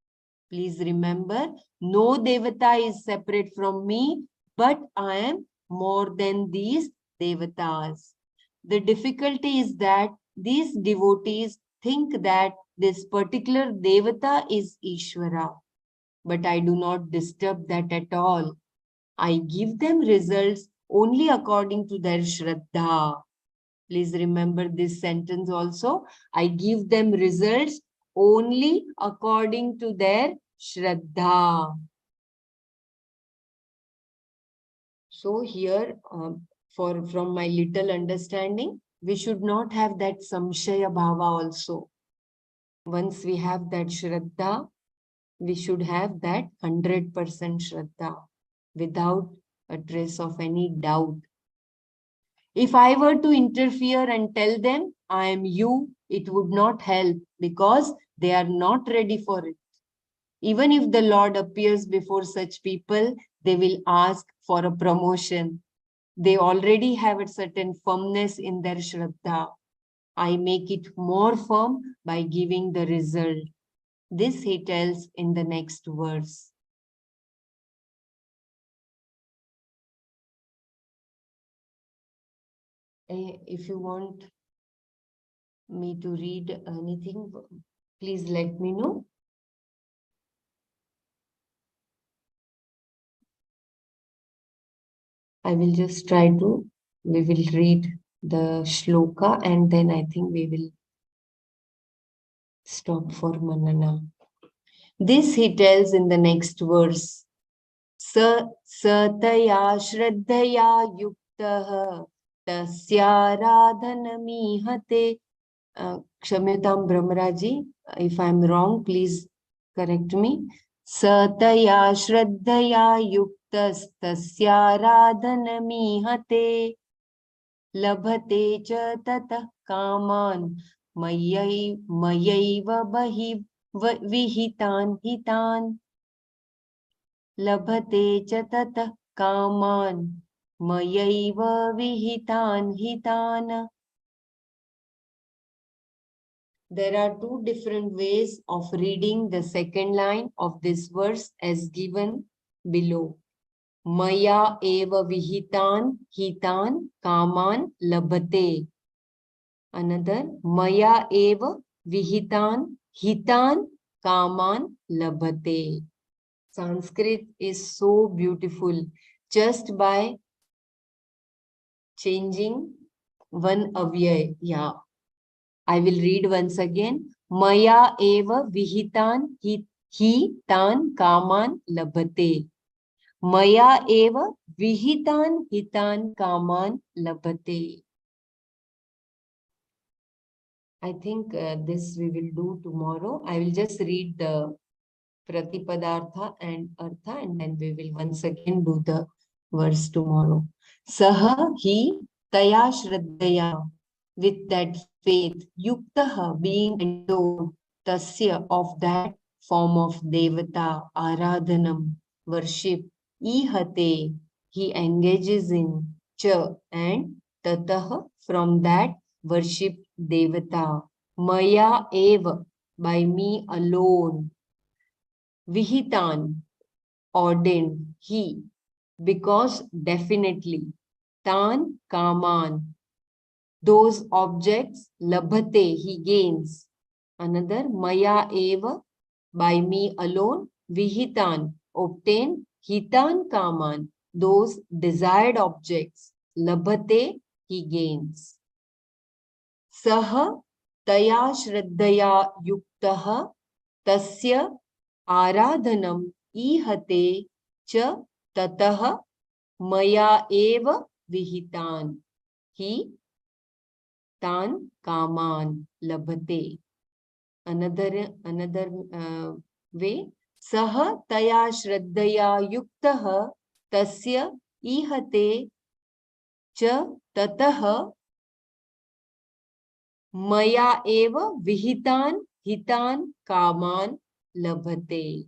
Please remember, no Devata is separate from me, but I am more than these Devatas. The difficulty is that these devotees think that this particular Devata is Ishvara, but I do not disturb that at all. I give them results only according to their Shraddha. Please remember this sentence also. I give them results only according to their Shraddha. So here, from my little understanding, we should not have that samshaya bhava also. Once we have that Shraddha, we should have that 100% Shraddha without a trace of any doubt. If I were to interfere and tell them, I am you, it would not help because they are not ready for it. Even if the Lord appears before such people, they will ask for a promotion. They already have a certain firmness in their Shraddha. I make it more firm by giving the result. This he tells in the next verse. If you want me to read anything, please let me know. I will just try to, we will read the shloka and then I think we will stop for Manana. This he tells in the next verse. Sataya Shraddhaya Yuktaha Tasyaradhanamihate. Kshamyatam Brahmaraji, if I am wrong, please correct me. Sataya Shraddhaya Yuktas Tasyaradhanamihate Labhate cha tatah kaman mayaiva bahi vihitan hitan. Labhate cha tatah kaman mayaiva vihitan hitan. There are two different ways of reading the second line of this verse as given below. Maya eva vihitan hitan kaman labhate. Another, Maya eva vihitan hitan kaman labhate. Sanskrit is so beautiful just by changing one avyay. Yeah. I will read once again. Maya eva vihitan hitan kaman labhate. Maya eva vihitan hitan kaman labhate. I think this we will do tomorrow. I will just read the Pratipadartha and Artha and then we will once again do the verse tomorrow. Saha hi taya shraddhaya. With that faith, yuktaha being endowed, tasya of that form of devata, aradhanam, worship, ihate, he engages in, cha and tatah, from that, worship devata. Maya eva, by me alone. Vihitan, ordained, he, because definitely. Tan kaman, those objects, labhate, he gains. Another, maya eva, by me alone. Vihitan, obtain. Hitan kaman, those desired objects. Labhate, he gains. Saha taya shraddhaya yuktaha tasya आराधनम ईहते च ततः मया एव विहितान ही तान कामान लभते. Another way, सह तया श्रद्धया युक्तः तस्य ईहते च ततः मया एव विहितान हितान कामान labhate.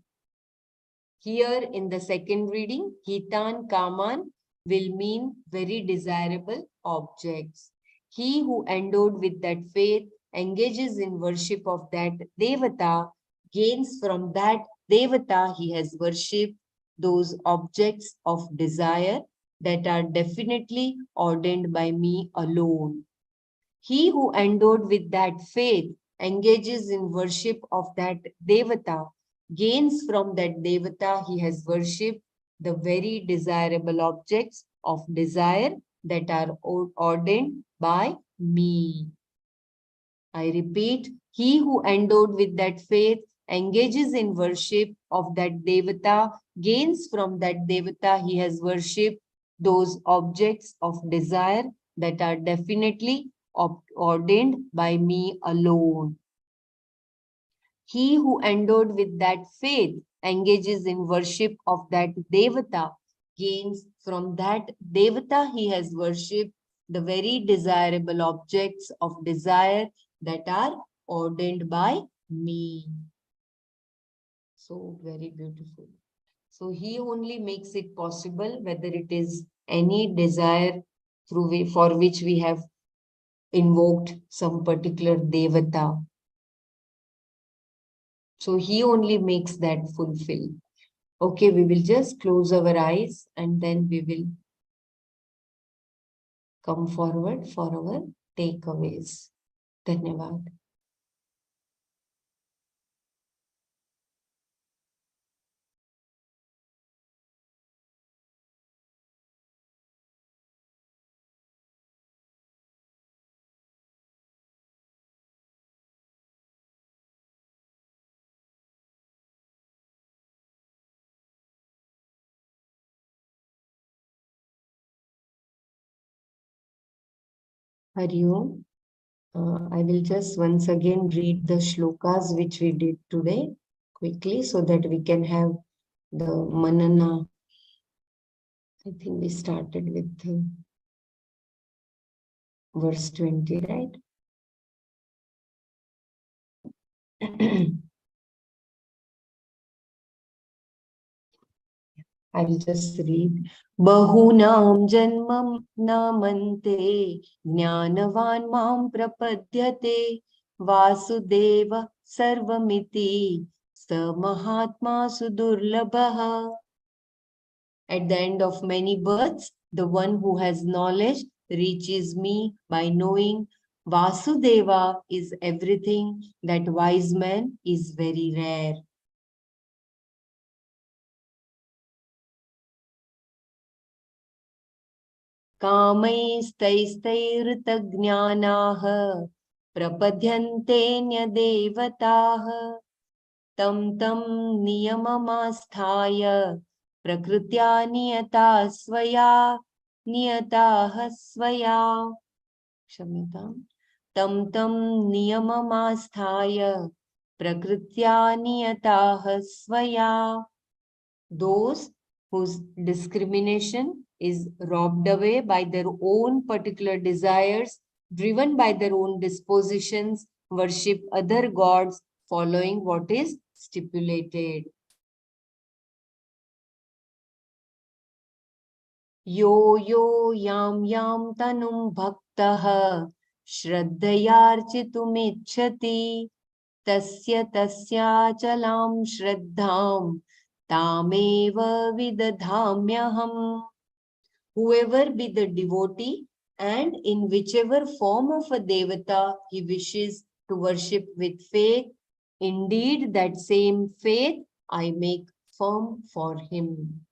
Here in the second reading, hitan kaman will mean very desirable objects. He who endowed with that faith engages in worship of that devata, gains from that devata he has worshipped those objects of desire that are definitely ordained by me alone. He who endowed with that faith engages in worship of that devata, gains from that devata he has worshipped the very desirable objects of desire that are ordained by me. I repeat, he who endowed with that faith engages in worship of that devata, gains from that devata he has worshipped those objects of desire that are definitely ordained by me alone. He who endowed with that faith engages in worship of that devata, gains from that devata he has worshipped the very desirable objects of desire that are ordained by me. So very beautiful. So he only makes it possible, whether it is any desire for which we have invoked some particular devata. So he only makes that fulfill. Okay, we will just close our eyes and then we will come forward for our takeaways. Dhanyavad. Hari Om. I will just once again read the shlokas which we did today quickly so that we can have the Manana. I think we started with verse 20, right? I will just read. Bahunam janmam namante jnanavan mam prapadyate vasudeva sarvamiti sa mahatma sudurlabha. At the end of many births, the one who has knowledge reaches me by knowing Vasudeva is everything. That wise man is very rare. कामैस्तैस्तैर्तज्ञानाः प्रपद्यन्तेऽन्यदेवताः तं तं नियममास्थाय प्रकृत्या नियता स्वया नियताः स्वया क्षम्यताम् तं तं नियममास्थाय प्रकृत्या नियताः स्वया. Those whose discrimination is robbed away by their own particular desires, driven by their own dispositions, worship other gods following what is stipulated. Yo yo yam tanum bhaktah shraddhayarchitumicchati tasya tasyachalam shraddham tameva vidadhamyaham. Whoever be the devotee and in whichever form of a devata he wishes to worship with faith, indeed that same faith I make firm for him.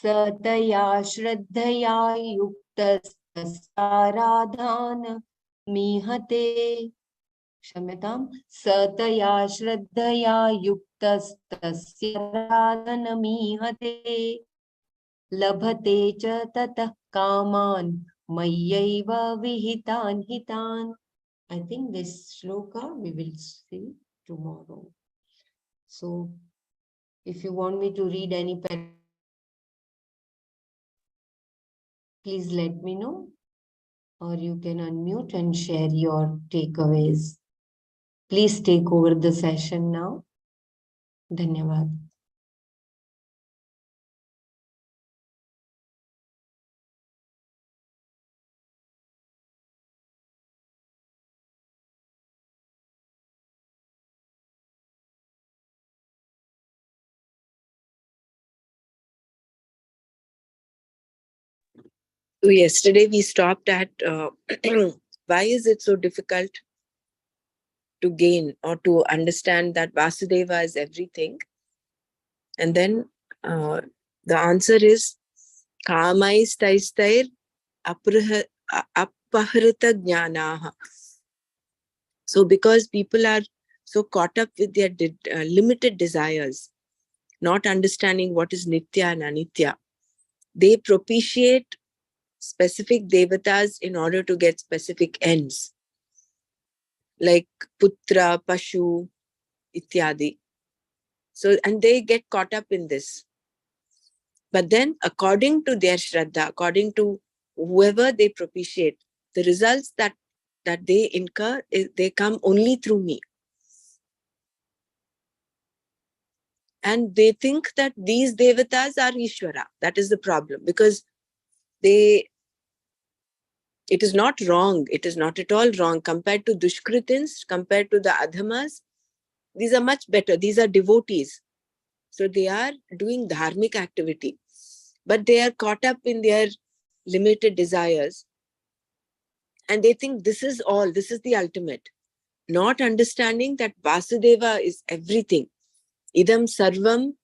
Sataya Shraddhaya Yuktastasyaradhana Mihate. Shamyatam. Sataya Shraddhaya Yuktastasyaradhana Mihate. Labhate cha tatah kaman mayyaiva vihitan hitan. I think this shloka we will see tomorrow. So, if you want me to read any paragraph, please let me know, or you can unmute and share your takeaways. Please take over the session now. Dhanyavad. So yesterday we stopped at why is it so difficult to gain or to understand that Vasudeva is everything? And then the answer is Kamais Taistair Apahrita Jnanaha. So because people are so caught up with their limited desires, not understanding what is Nitya and Anitya, they propitiate specific devatas in order to get specific ends, like Putra, Pashu, Ityadi. So, and they get caught up in this. But then, according to their Shraddha, according to whoever they propitiate, the results that they incur, they come only through me. And they think that these devatas are Ishvara. That is the problem, because it is not wrong. It is not at all wrong compared to Dushkritins, compared to the Adhamas. These are much better. These are devotees. So they are doing dharmic activity, but they are caught up in their limited desires. And they think this is all, this is the ultimate. Not understanding that Vasudeva is everything. Idam sarvam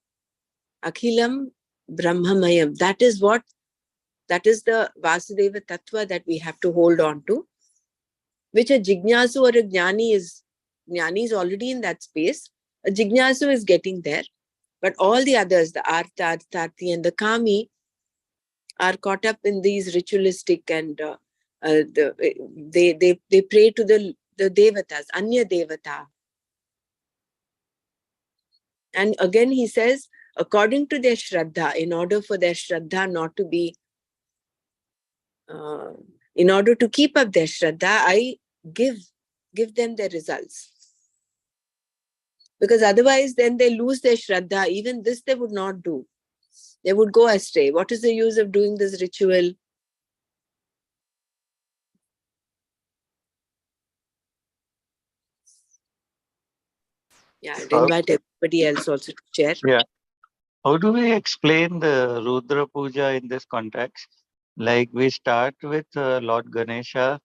akhilam brahmamayam. That is the Vasudeva tattva that we have to hold on to, which a jignasu or a jnani is already in that space. A jignasu is getting there. But all the others, the Artha, Arthati, and the Kami, are caught up in these ritualistic and they pray to the devatas, Anya Devata. And again he says, according to their Shraddha, in order for their Shraddha not to be, in order to keep up their Shraddha, I give them their results. Because otherwise then they lose their Shraddha. Even this they would not do. They would go astray. What is the use of doing this ritual? Yeah, I'd invite everybody else also to share. Yeah. How do we explain the Rudra Puja in this context? Like we start with Lord Ganesha,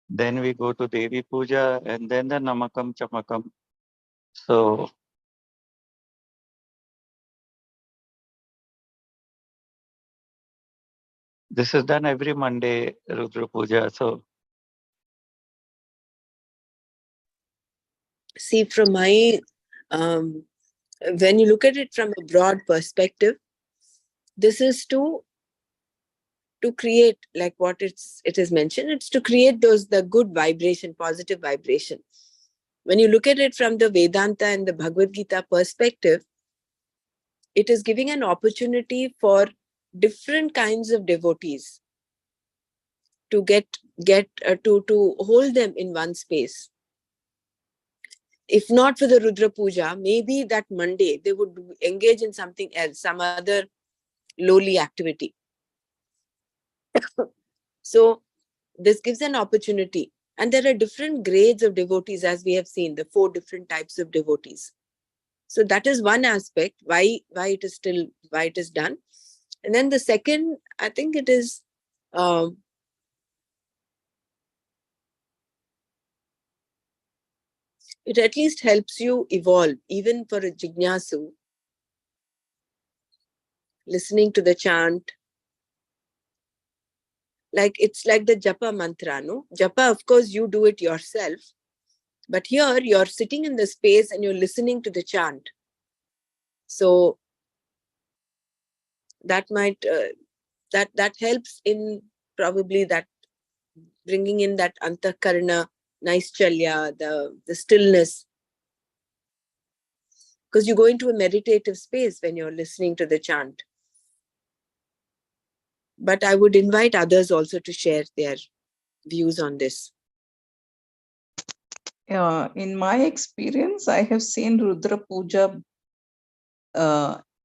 then we go to Devi Puja, and then the Namakam Chamakam. So this is done every Monday, Rudra Puja. So see, from my when you look at it from a broad perspective, this is to create, like what it is mentioned, it's to create the good vibration, positive vibration. When you look at it from the Vedanta and the Bhagavad Gita perspective, it is giving an opportunity for different kinds of devotees to get to hold them in one space. if not for the Rudra Puja, maybe that Monday they would engage in something else, some other lowly activity. So this gives an opportunity. And there are different grades of devotees, as we have seen, the 4 different types of devotees. So that is one aspect, why it is done. And then the second, I think it is, it at least helps you evolve, even for a jignasu, listening to the chant. Like it's like the japa mantra, no? Japa, of course, you do it yourself. But here you're sitting in the space and you're listening to the chant. So that might, that helps in probably that bringing in that antakarana, naishchalya, the stillness. Because you go into a meditative space when you're listening to the chant. But I would invite others also to share their views on this. In my experience, I have seen Rudra Puja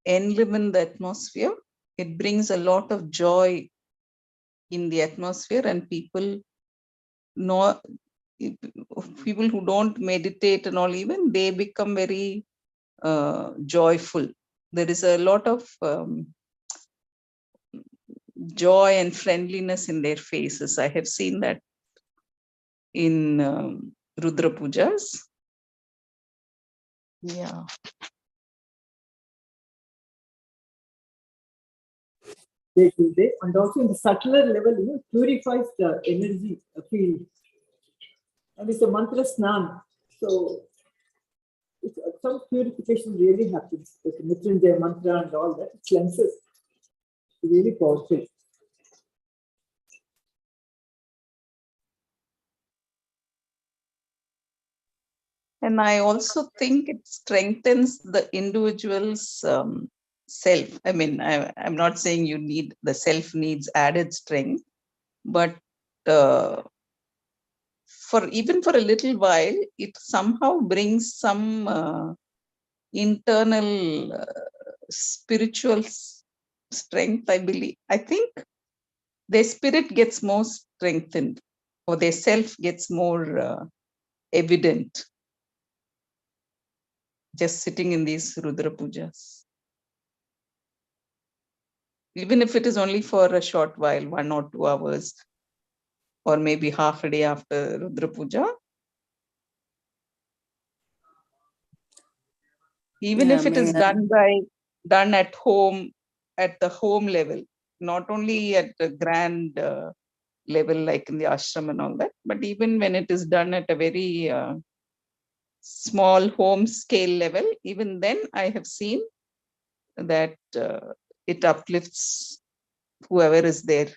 enliven the atmosphere. It brings a lot of joy in the atmosphere, and people who don't meditate and all, even they become very joyful. There is a lot of joy and friendliness in their faces. I have seen that in Rudra Pujas. Yeah. And also in the subtler level, purifies the energy field. And it's a mantra snan. So some purification really happens. Like Mrityunjaya mantra and all that, it cleanses. It's really powerful. And I also think it strengthens the individual's self. I mean, I'm not saying you need, the self needs added strength, but even for a little while, it somehow brings some internal spiritual strength, I believe. I think their spirit gets more strengthened, or their self gets more evident, just sitting in these Rudra Pujas. Even if it is only for a short while, 1 or 2 hours, or maybe half a day after Rudra Puja. Even if it is done at home, at the home level, not only at the grand level like in the ashram and all that, but even when it is done at a very small home scale level, even then I have seen that it uplifts whoever is there.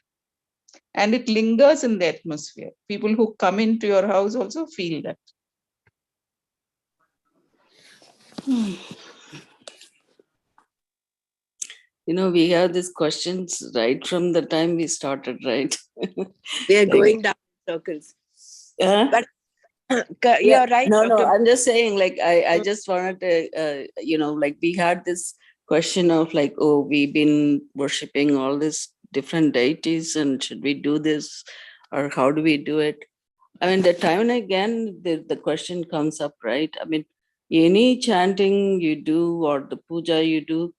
And it lingers in the atmosphere. People who come into your house also feel that. We have these questions right from the time we started, right? We are going down in circles. But yeah, you're right. No, I'm just saying, like, I just wanted to, like, we had this question of like, oh, we've been worshipping all these different deities, and should we do this, or how do we do it? I mean, the time and again, the question comes up, right? I mean, any chanting you do or the puja you do,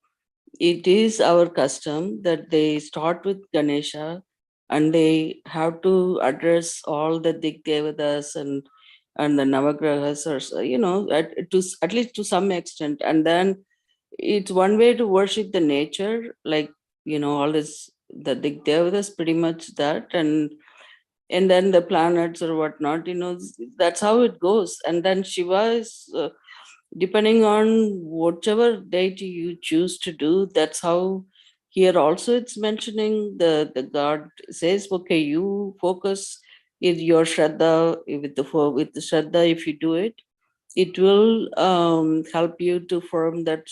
it is our custom that they start with Ganesha and they have to address all the Digdevatas and the Navagrahas, or at least to some extent. And then it's one way to worship the nature, like, all this, the Digdevatas, pretty much that, and then the planets or whatnot, that's how it goes. And then Shiva is, depending on whichever deity you choose to do, that's how here also it's mentioning the god says, okay, you focus in your Shraddha, with the Shraddha, if you do it, it will help you to form that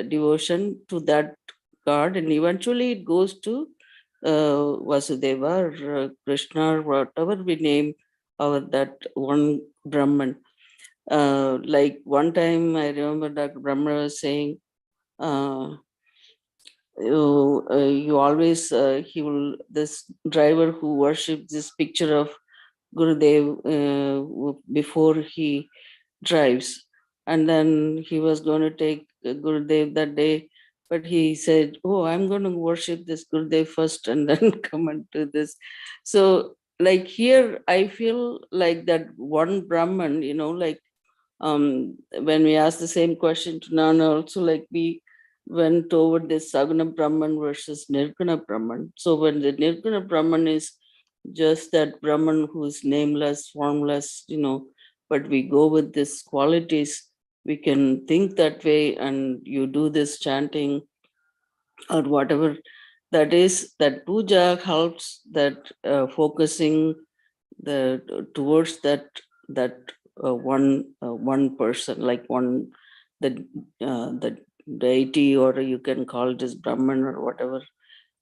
devotion to that god, and eventually it goes to Vasudeva or Krishna or whatever we name our that one Brahman. Like one time I remember Dr. Brahma was saying, you always, this driver who worships this picture of Gurudev before he drives. And then he was going to take Gurudev that day, but he said, oh, I'm going to worship this Gurudev first and then come and do this. So like here, I feel like that one Brahman, like when we asked the same question to Nana also, like we went over this Saguna Brahman versus Nirguna Brahman. So when the Nirguna Brahman is just that Brahman who is nameless, formless, but we go with these qualities, we can think that way, and you do this chanting or whatever that is, that puja helps that focusing the towards one person, like one the deity, or you can call it as Brahman or whatever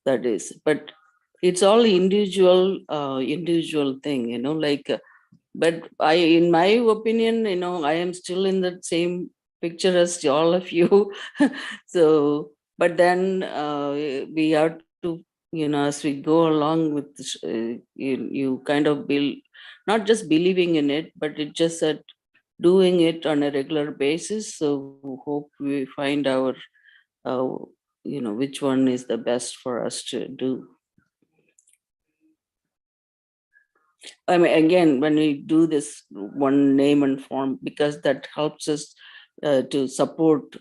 that is. But it's all individual thing, like but in my opinion, I am still in that same picture as all of you. So but then we have to, as we go along with this, you kind of build, not just believing in it, but it just that doing it on a regular basis. So hope we find our uh, which one is the best for us to do. I mean, again, when we do this one name and form, because that helps us to support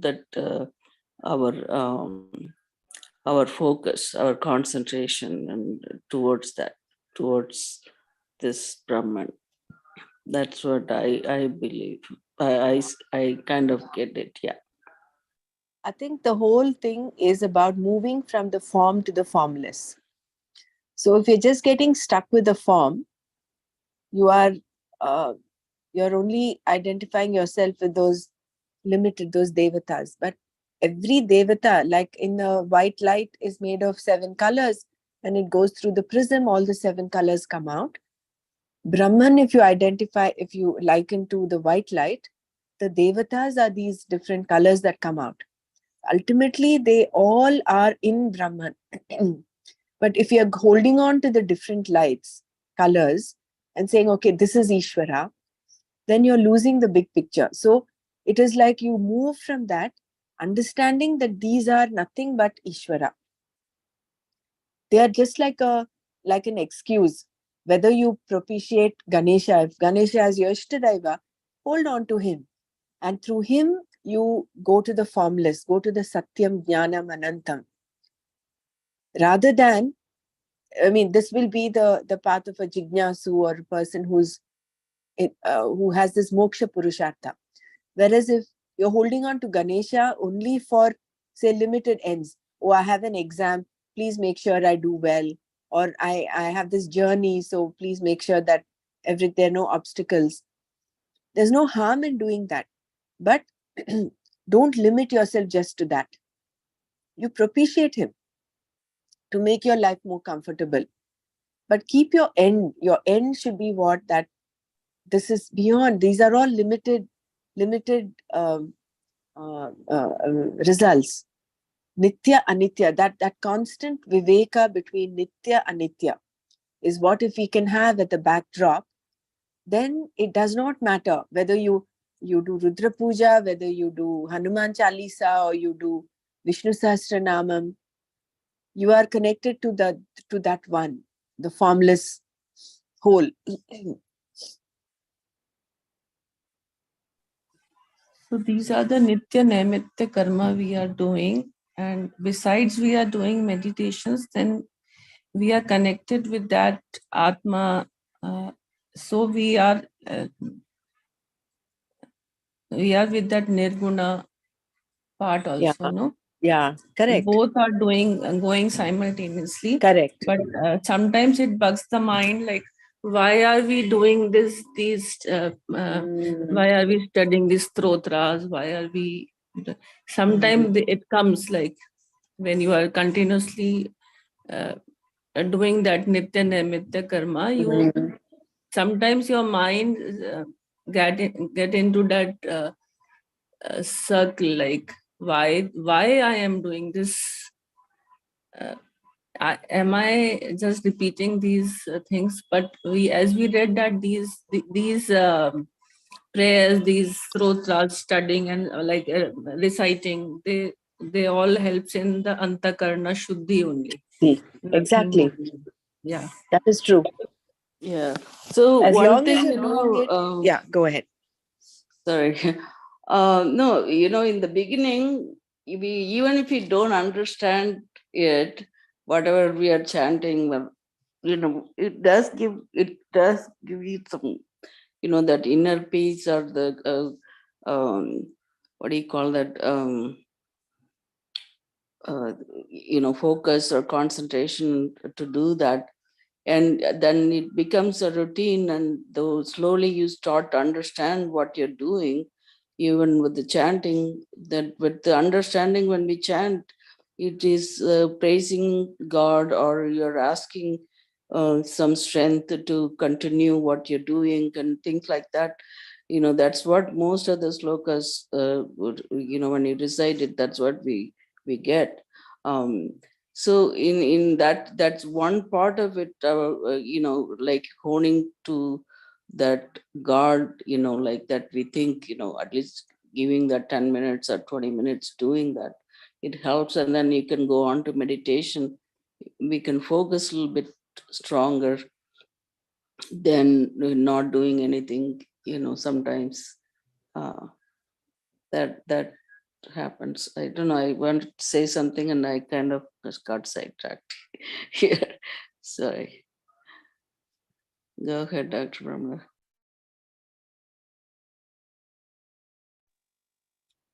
that our focus, our concentration, and towards this Brahman. That's what I believe. I kind of get it. Yeah. I think the whole thing is about moving from the form to the formless. So if you're just getting stuck with the form, you're only identifying yourself with those those devatas. But every devata, like in the white light, is made of 7 colors, and it goes through the prism, all the 7 colors come out. Brahman, if you liken to the white light, the devatas are these different colors that come out. Ultimately, they all are in Brahman. But if you're holding on to the different lights, colors, and saying, okay, this is Ishvara, then you're losing the big picture. So it is like you move from that, understanding that these are nothing but Ishvara. They are just like an excuse. Whether you propitiate Ganesha, if Ganesha is your Ishtadaiva, hold on to him. And through him, you go to the formless, go to the Satyam, Jnanam, Anantam. Rather than, this will be the path of a Jignasu or a person who has this moksha purushartha. Whereas if you're holding on to Ganesha only for, say, limited ends, oh, I have an exam, please make sure I do well, or I have this journey, so please make sure that there are no obstacles. There's no harm in doing that. But don't limit yourself just to that. You propitiate him to make your life more comfortable. But keep your end. Your end should be what? That this is beyond. These are all limited results. Nitya, Anitya, that constant viveka between Nitya, Anitya is what if we can have at the backdrop, then it does not matter whether you do Rudra Puja, whether you do Hanuman Chalisa or you do Vishnu Sahasranamam. You are connected to that one, the formless whole. So these are the Nitya Naimitya Karma we are doing. And besides we are doing meditations, then we are connected with that Atma. So we are with that Nirguna part also, no? Yeah, correct. Both are going simultaneously. Correct. But sometimes it bugs the mind, like, why are we doing this? Why are we studying these stotras? Why are we? Sometimes it comes like when you are continuously doing that Nitya Naimitya Karma, sometimes your mind get into that circle, like why I am doing this. Am I just repeating these things? But as we read that these prayers, these sutras, studying and reciting, they all helps in the antakarna shuddhi only. Exactly. Yeah, That is true. Yeah. So As one long thing, as you're doing it, yeah, go ahead. Sorry. No, in the beginning, even if you don't understand it, whatever we are chanting, well, it does give you some, that inner peace, or the what do you call that? Focus or concentration to do that. And then it becomes a routine, and though slowly you start to understand what you're doing, even with the chanting, that with the understanding, when we chant, it is praising God, or you're asking some strength to continue what you're doing and things like that. That's what most of the slokas, when you recite it, that's what we get. So in that's one part of it, like honing to that God, like that we think, at least giving that 10 minutes or 20 minutes doing that, it helps. And then you can go on to meditation. We can focus a little bit stronger than not doing anything. Sometimes that happens. I don't know, I want to say something and I kind of just got sidetracked here. Sorry. Go ahead, Dr. Brahma.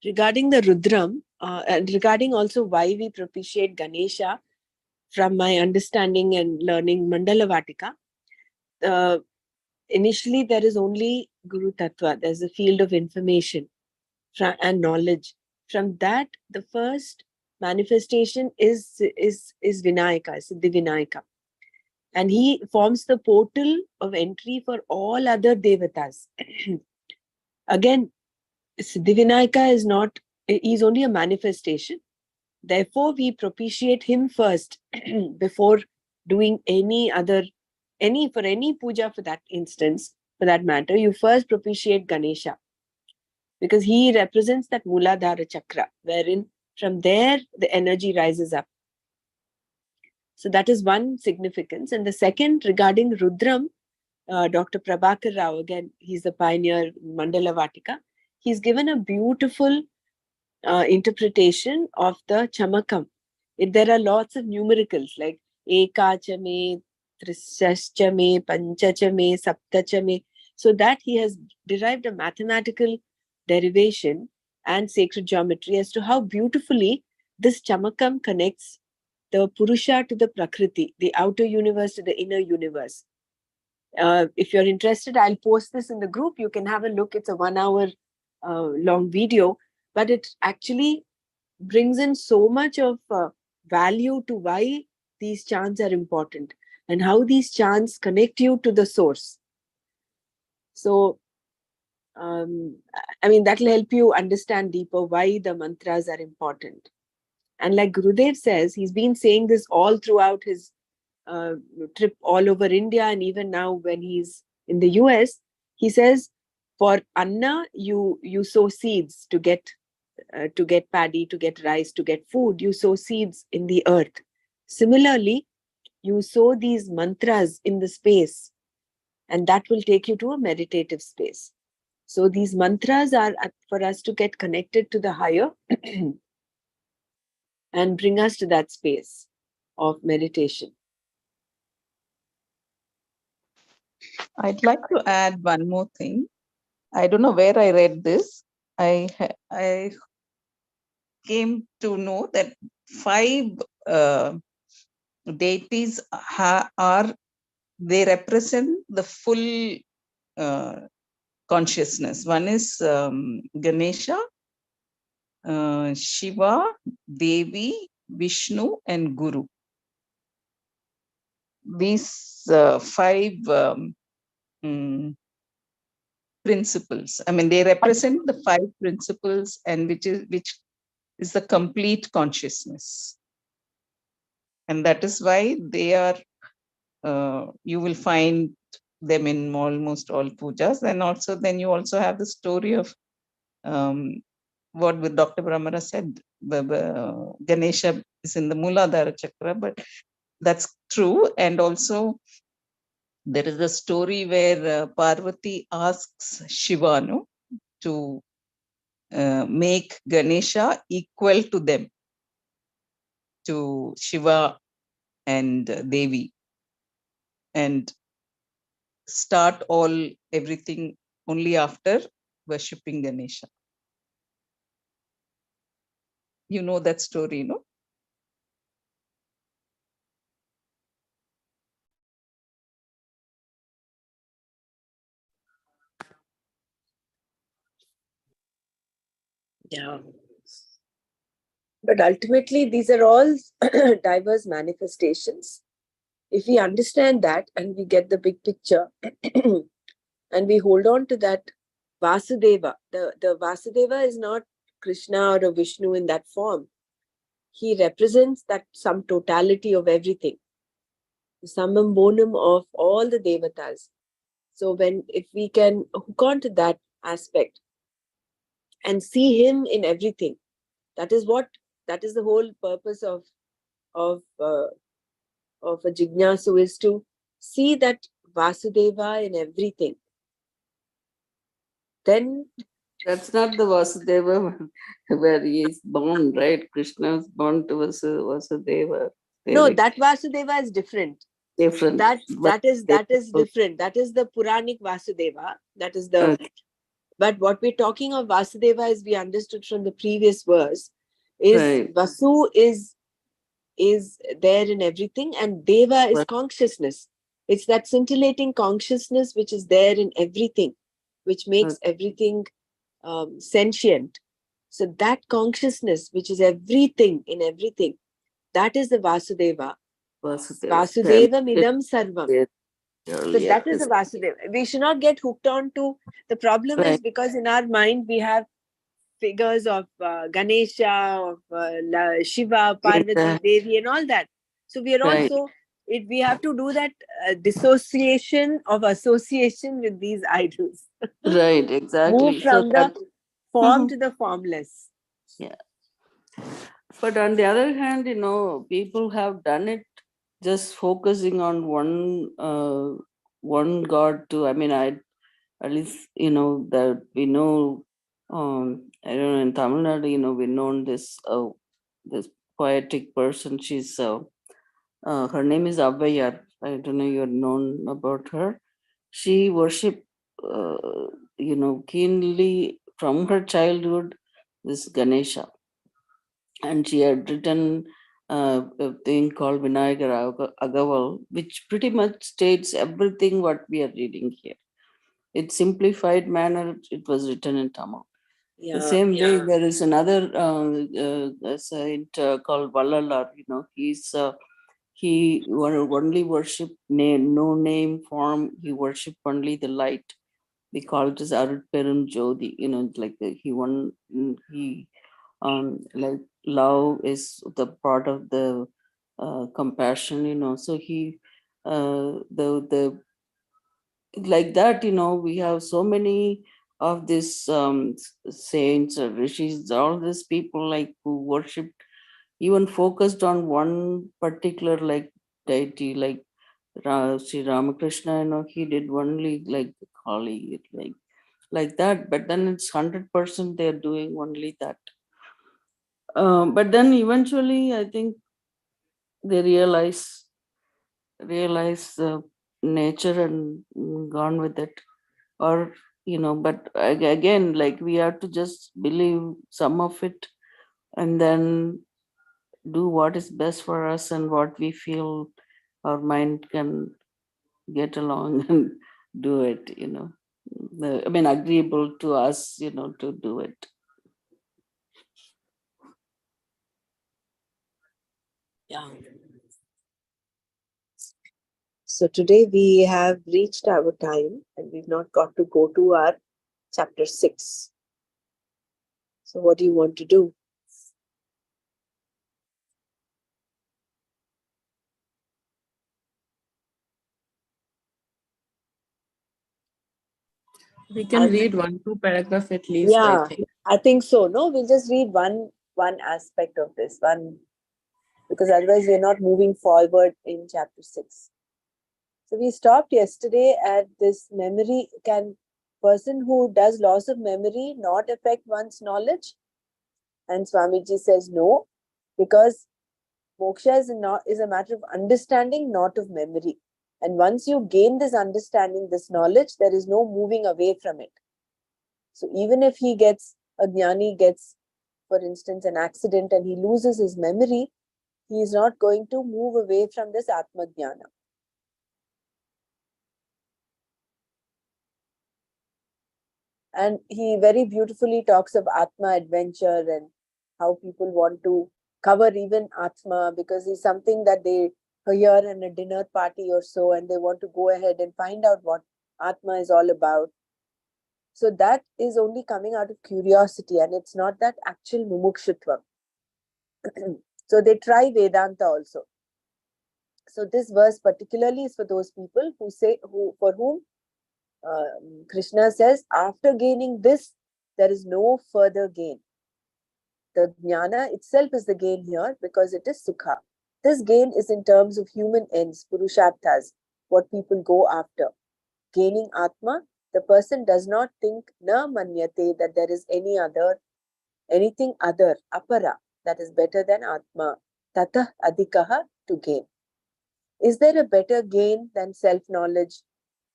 Regarding the Rudram, and regarding also why we propitiate Ganesha, from my understanding and learning Mandala Vatika, initially there is only Guru Tattva. There's a field of information and knowledge. From that, the first manifestation is Vinayaka, Siddhi Vinayaka. And he forms the portal of entry for all other devatas. Again, Siddhivinayaka is only a manifestation. Therefore, we propitiate him first before doing for any puja for that instance, for that matter, you first propitiate Ganesha. Because he represents that Mooladhara chakra, wherein from there the energy rises up. So that is one significance. And the second, regarding Rudram, Dr. Prabhakar Rao, again, he's the pioneer Mandala Vatika. He's given a beautiful interpretation of the Chamakam. There are lots of numericals like Ekachame, Trisashchame, Panchachame, Saptachame. So that he has derived a mathematical derivation and sacred geometry as to how beautifully this Chamakam connects the Purusha to the Prakriti, the outer universe to the inner universe. If you're interested, I'll post this in the group. You can have a look. It's a 1 hour long video, but it actually brings in so much of value to why these chants are important and how these chants connect you to the source. So, that will help you understand deeper why the mantras are important. And like Gurudev says, he's been saying this all throughout his trip all over India, and even now when he's in the US, he says, for Anna, you sow seeds to get paddy, to get rice, to get food. You sow seeds in the earth. Similarly, you sow these mantras in the space, and that will take you to a meditative space. So these mantras are for us to get connected to the higher and bring us to that space of meditation. I'd like to add one more thing. I don't know where I read this. I came to know that 5 deities they represent the full consciousness. One is Ganesha, Shiva, Devi, Vishnu, and Guru. These 5 principles. I mean, they represent the 5 principles, and which is the complete consciousness. And that is why they are, you will find them in almost all pujas. And also then you also have the story of what Dr. Brahmara said, Ganesha is in the Muladhara Chakra, but that's true. And also there is a story where Parvati asks Shiva to make Ganesha equal to them, to Shiva and Devi, and start everything only after worshipping Ganesha. You know that story, no? Yeah. But ultimately, these are all diverse manifestations. If we understand that and we get the big picture and we hold on to that Vasudeva, the Vasudeva is not Krishna or a Vishnu in that form. He represents that some totality of everything, the summum bonum of all the devatas. So if we can hook on to that aspect and see him in everything, that is the whole purpose of a jignasu, is to see that Vasudeva in everything. Then That's not the Vasudeva where he is born, right? Krishna is born to Vasudeva. no, that Vasudeva is different. Different. That is different. That is the Puranic Vasudeva. That is the. Okay. But what we're talking of Vasudeva is, we understood from the previous verse, is Right. Vasu is there in everything, and Deva is consciousness. It's that scintillating consciousness which is there in everything, which makes everything sentient. So that consciousness, which is everything in everything, that is the Vasudeva. Vasudeva midam sarvam. So that is the Vasudeva. We should not get hooked on to, the problem is because in our mind we have figures of Ganesha, of Shiva, Parvati, Devi and all that. So we are also, we have to do that dissociation of association with these idols. Right, exactly. Move from the form to the formless. Yeah. But on the other hand, people have done it just focusing on one god too. I mean, at least, that we know, I don't know, in Tamil Nadu, we know this poetic person. She's, her name is Abbayar. I don't know, you're known about her. She worshipped, keenly from her childhood, this Ganesha. And she had written a thing called Vinayagar Agaval, which pretty much states everything what we are reading here. In simplified manner, it was written in Tamil. The same way, there is another saint called Vallalar. He only worship no name form. He worship only the light. We call it as Arutperum Jodi. He like love is the part of the compassion. So he the like that, we have so many of these saints or rishis, all these people who worship, even focused on one particular deity, like Sri Ramakrishna. He did only Kali, like that, but then it's 100% they're doing only that. But then eventually, I think they realize the nature and gone with it. Or, but again, we have to just believe some of it and then do what is best for us and what we feel our mind can get along and do it, agreeable to us, to do it. Yeah. So today we have reached our time and we've not got to go to our chapter 6. So what do you want to do? We can read 1-2 paragraph at least, Yeah, I think. I think so. No, we'll just read one aspect of this, because otherwise we're not moving forward in chapter 6. So we stopped yesterday at this memory. Can person who does loss of memory not affect one's knowledge? And Swamiji says no, because moksha is a matter of understanding, not of memory. And once you gain this understanding, this knowledge, there is no moving away from it. So even if a jnani gets, for instance, an accident and he loses his memory, he is not going to move away from this Atma Jnana. And he very beautifully talks of Atma adventure and how people want to cover even Atma because it's something that they hear in a dinner party or so, and they want to go ahead and find out what Atma is all about. So that is only coming out of curiosity, and it's not that actual mumukshutva. So they try Vedanta also. So this verse particularly is for those people for whom Krishna says, after gaining this, there is no further gain. The jnana itself is the gain here because it is sukha. This gain is in terms of human ends, purusharthas, what people go after. Gaining atma, the person does not think na manyate that there is anything other, apara, that is better than atma. Tatah adhikaha, to gain. Is there a better gain than self-knowledge?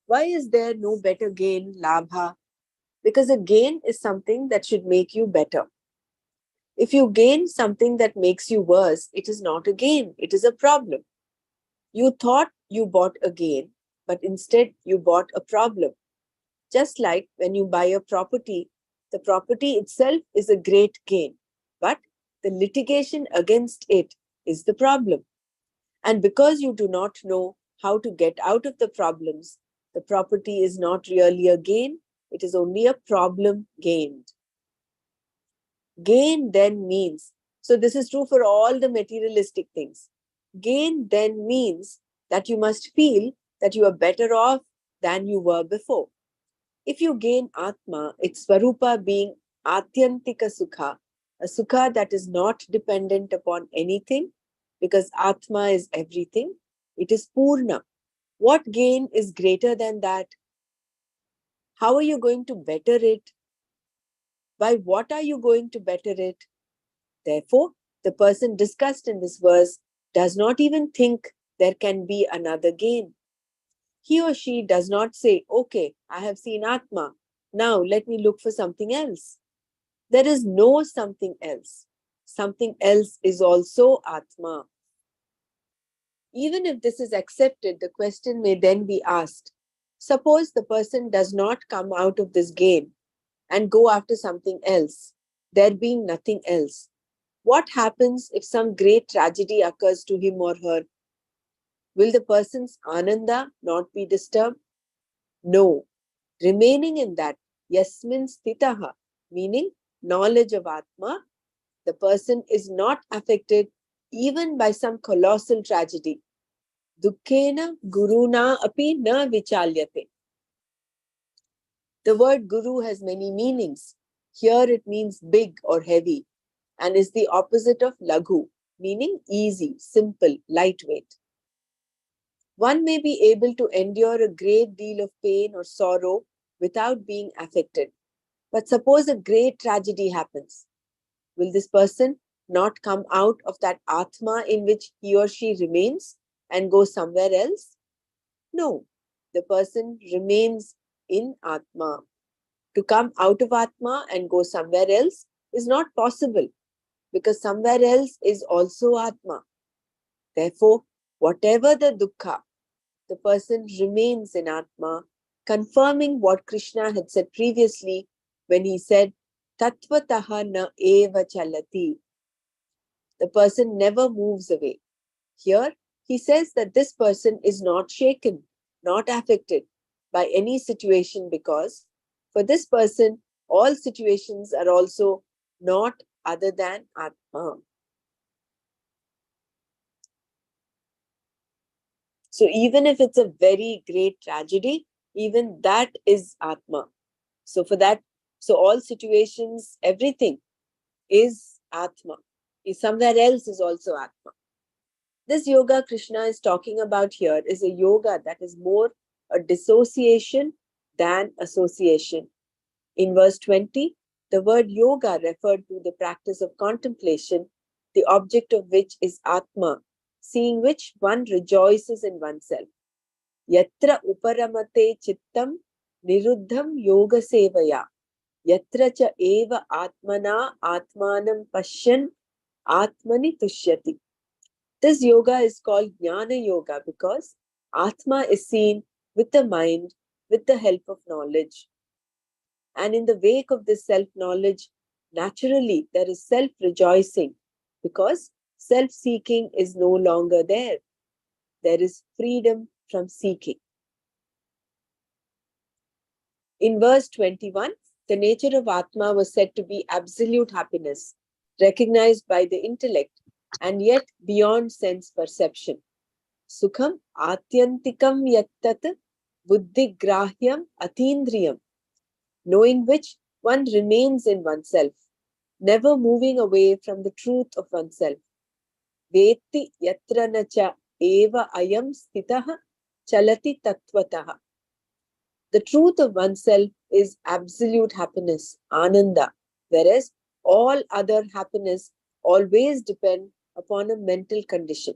Why is there no better gain, labha? Because a gain is something that should make you better. If you gain something that makes you worse, it is not a gain, it is a problem. You thought you bought a gain, but instead you bought a problem. Just like when you buy a property, the property itself is a great gain, but the litigation against it is the problem. And because you do not know how to get out of the problems, the property is not really a gain, it is only a problem gained. Gain then means, so this is true for all the materialistic things. Gain then means that you must feel that you are better off than you were before. If you gain Atma, its Swarupa being Atyantika Sukha, a Sukha that is not dependent upon anything, because Atma is everything, it is Purna. What gain is greater than that? How are you going to better it? By what are you going to better it? Therefore, the person discussed in this verse does not even think there can be another gain. He or she does not say, okay, I have seen Atma. Now let me look for something else. There is no something else. Something else is also Atma. Even if this is accepted, the question may then be asked. Suppose the person does not come out of this gain and go after something else, there being nothing else. What happens if some great tragedy occurs to him or her? Will the person's ananda not be disturbed? No. Remaining in that yasmin sthitaha, meaning knowledge of Atma, the person is not affected even by some colossal tragedy. Dukkena guruna api na vichalyate. The word guru has many meanings. Here it means big or heavy and is the opposite of laghu, meaning easy, simple, lightweight. One may be able to endure a great deal of pain or sorrow without being affected. But suppose a great tragedy happens. Will this person not come out of that Atma in which he or she remains and go somewhere else? No, the person remains in Atma. To come out of Atma and go somewhere else is not possible because somewhere else is also Atma. Therefore, whatever the dukkha, the person remains in Atma, confirming what Krishna had said previously when he said, Tattvataha na eva chalati. The person never moves away. Here, he says that this person is not shaken, not affected by any situation because For this person, all situations are also not other than Atma. So even if it's a very great tragedy, even that is Atma. So for that, so all situations, everything is Atma. Is somewhere else is also Atma. This yoga Krishna is talking about here is a yoga that is more a dissociation than association. In verse 20, the word yoga referred to the practice of contemplation, the object of which is Atma, seeing which one rejoices in oneself. Yatra uparamate chittam niruddham yoga sevaya. Yatra cha eva atmana atmanam pashyan atmani tushyati. This yoga is called Jnana Yoga because Atma is seen with the mind with the help of knowledge. And in the wake of this self-knowledge, naturally there is self-rejoicing because self-seeking is no longer there. There is freedom from seeking. In verse 21, the nature of Atma was said to be absolute happiness, recognized by the intellect and yet beyond sense perception. Sukham atyantikam yattat buddhigrahyam atindriyam, knowing which one remains in oneself, never moving away from the truth of oneself. Veti yatra nacha eva ayam stitaha chalati tattvataha. The truth of oneself is absolute happiness, ananda, whereas all other happiness always depend upon a mental condition.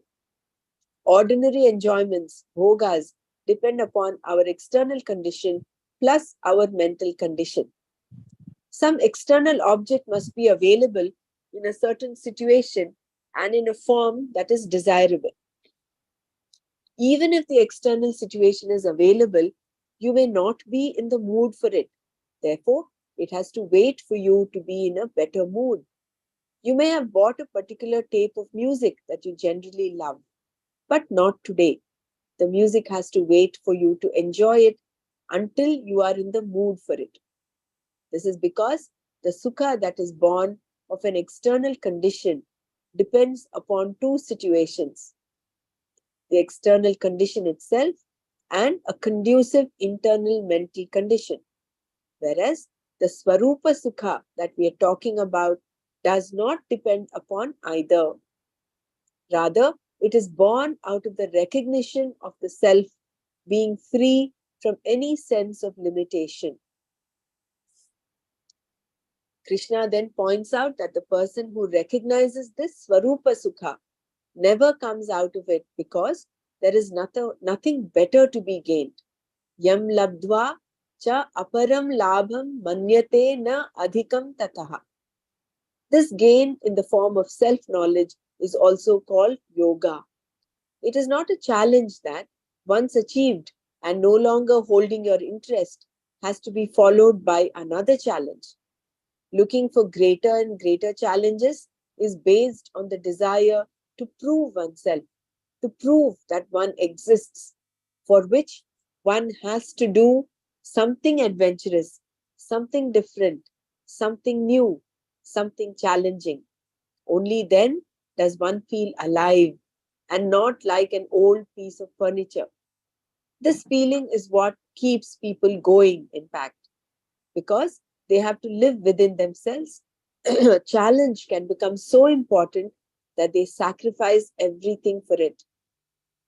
Ordinary enjoyments, bhogas, depend upon our external condition plus our mental condition. Some external object must be available in a certain situation and in a form that is desirable. Even if the external situation is available, you may not be in the mood for it. Therefore, it has to wait for you to be in a better mood. You may have bought a particular tape of music that you generally love, but not today. The music has to wait for you to enjoy it until you are in the mood for it. This is because the sukha that is born of an external condition depends upon two situations: the external condition itself and a conducive internal mental condition. Whereas the Swarupa Sukha that we are talking about does not depend upon either. Rather, it is born out of the recognition of the self being free from any sense of limitation. Krishna then points out that the person who recognizes this Swarupa Sukha never comes out of it because there is nothing better to be gained. Yam labdva cha aparam labham manyate na adhikam tataha. This gain in the form of self-knowledge is also called yoga. It is not a challenge that, once achieved and no longer holding your interest, has to be followed by another challenge. Looking for greater and greater challenges is based on the desire to prove oneself, to prove that one exists, for which one has to do something adventurous, something different, something new, something challenging. Only then does one feel alive and not like an old piece of furniture. This feeling is what keeps people going, in fact, because they have to live within themselves. Challenge can become so important that they sacrifice everything for it.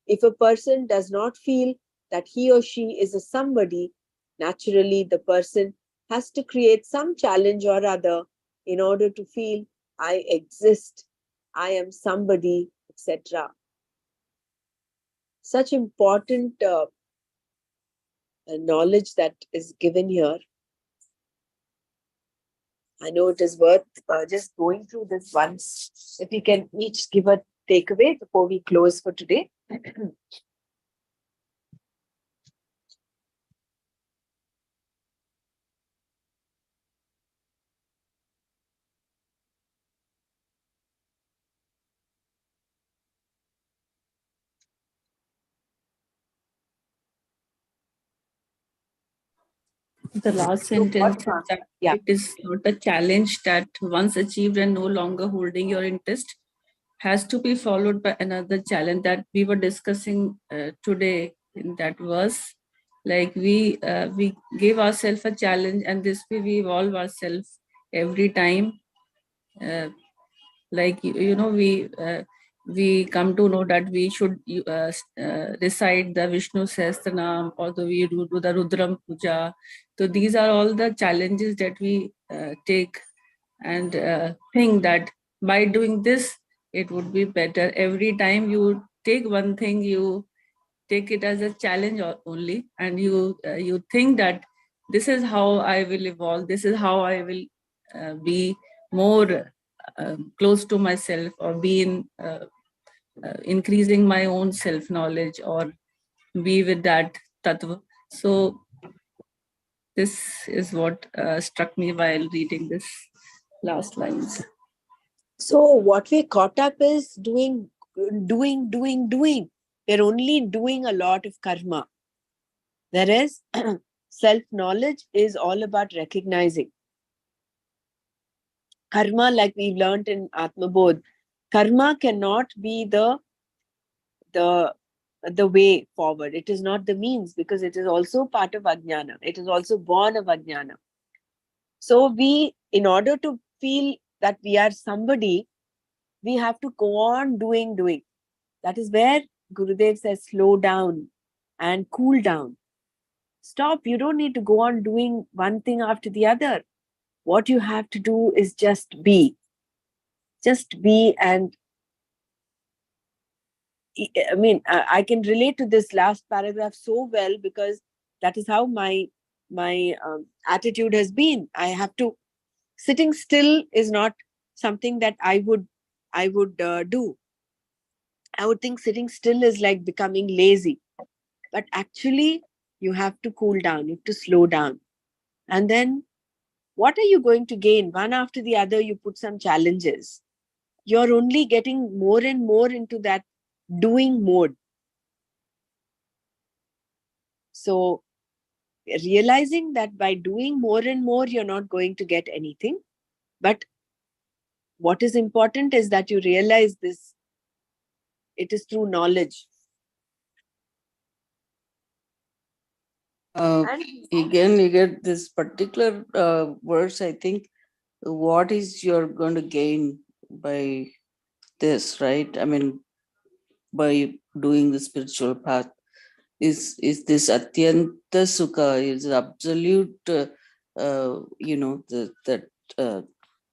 If a person does not feel that he or she is a somebody, naturally the person has to create some challenge or other in order to feel I exist, I am somebody, etc. Such important knowledge that is given here. I know it is worth just going through this once. If we can each give a takeaway before we close for today. The last sentence is that it is not a challenge that once achieved and no longer holding your interest has to be followed by another challenge that we were discussing today in that verse. Like we give ourselves a challenge, and this way we evolve ourselves every time. Like we come to know that we should recite the Vishnu Sahasranam, or we do the Rudram Puja. So these are all the challenges that we take and think that by doing this, it would be better. Every time you take one thing, you take it as a challenge only, and you think that this is how I will evolve, this is how I will be more close to myself, or be in increasing my own self knowledge, or be with that tattva. So this is what struck me while reading this last lines. So what we're caught up is doing. We're only doing a lot of karma. Whereas self-knowledge is all about recognizing. Karma, like we've learned in Atma Bodh, karma cannot be the way forward. It is not the means, because it is also part of Ajnana. It is also born of Ajnana. So we, in order to feel that we are somebody, we have to go on doing. That is where Gurudev says, slow down and cool down. Stop. You don't need to go on doing one thing after the other. What you have to do is just be. Just be. And I mean, I can relate to this last paragraph so well, because that is how my attitude has been. I have to, sitting still is not something that I would do. I would think sitting still is like becoming lazy. But actually, you have to cool down, you have to slow down. And then what are you going to gain? One after the other, you put some challenges. You're only getting more and more into that doing mode. So realizing that by doing more and more, you're not going to get anything. But what is important is that you realize this. It is through knowledge. Again, you get this particular verse, I think, what is you're going to gain by this, right? I mean, by doing the spiritual path is this atyanta sukha, is absolute, that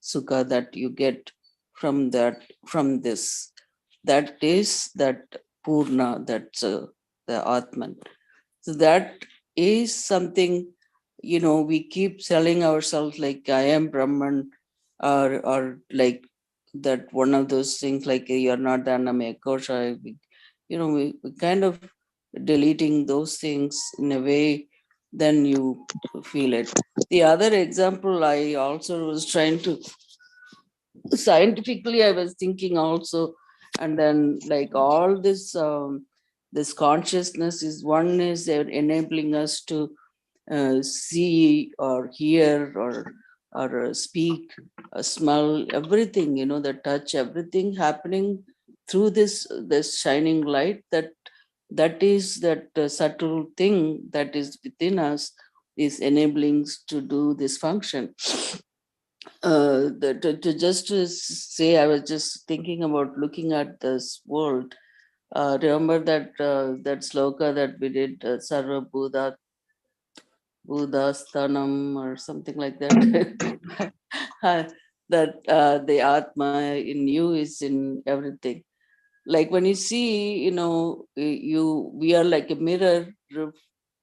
sukha that you get from this. That is that Purna, that's the Atman. So that is something, we keep telling ourselves like I am Brahman, or like that one of those things like you're not the Annamaya Kosha. We kind of deleting those things in a way, then you feel it. The other example I also was trying to, scientifically I was thinking also, and then like all this this consciousness is one is enabling us to see or hear or speak, smell, everything, the touch, everything happening through this shining light, that is that subtle thing that is within us is enabling us to do this function. Just to say, I was just thinking about looking at this world. Remember that sloka that we did, Sarva Buddhastanam or something like that. That the Atma in you is in everything. Like when you see, we are like a mirror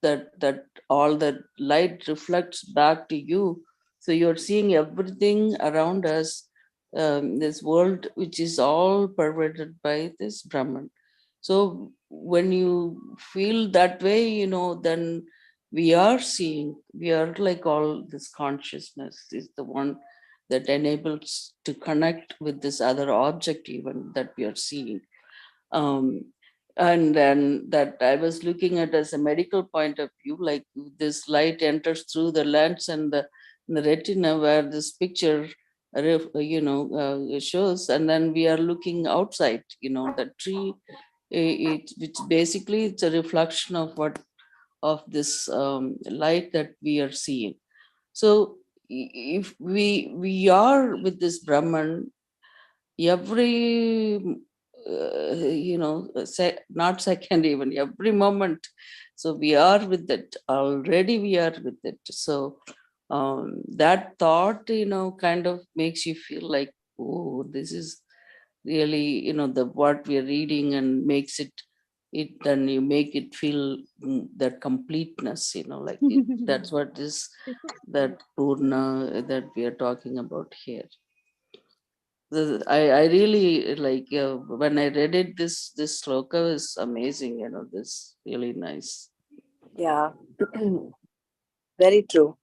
that all that light reflects back to you. So you're seeing everything around us, this world, which is all pervaded by this Brahman. So when you feel that way, then we are like all this consciousness is the one that enables to connect with this other object even that we are seeing. um, And then that I was looking at as a medical point of view, like this light enters through the lens and the retina where this picture shows, and then we are looking outside, the tree, which basically it's a reflection of this light that we are seeing. So if we are with this Brahman, every not second, even every moment, so we are with it already, we are with it. So that thought kind of makes you feel like, oh, this is really the what we are reading, and makes it then you make it feel that completeness, like that's what is that Purna that we are talking about here. I really like when I read it, this sloka is amazing, this really nice. Yeah, very true.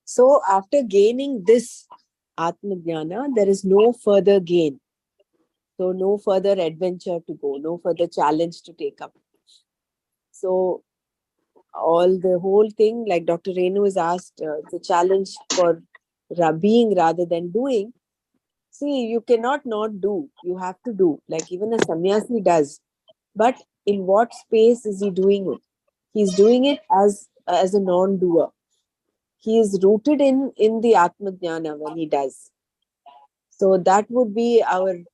So after gaining this Atma Jnana, there is no further gain. So no further adventure to go, no further challenge to take up. So the whole thing, like Dr. Renu is asked, it's a challenge for being rather than doing. See, you cannot not do. You have to do. Like even a sannyasi does. But in what space is he doing it? He's doing it as a non-doer. He is rooted in the Atma Jnana when he does. So that would be our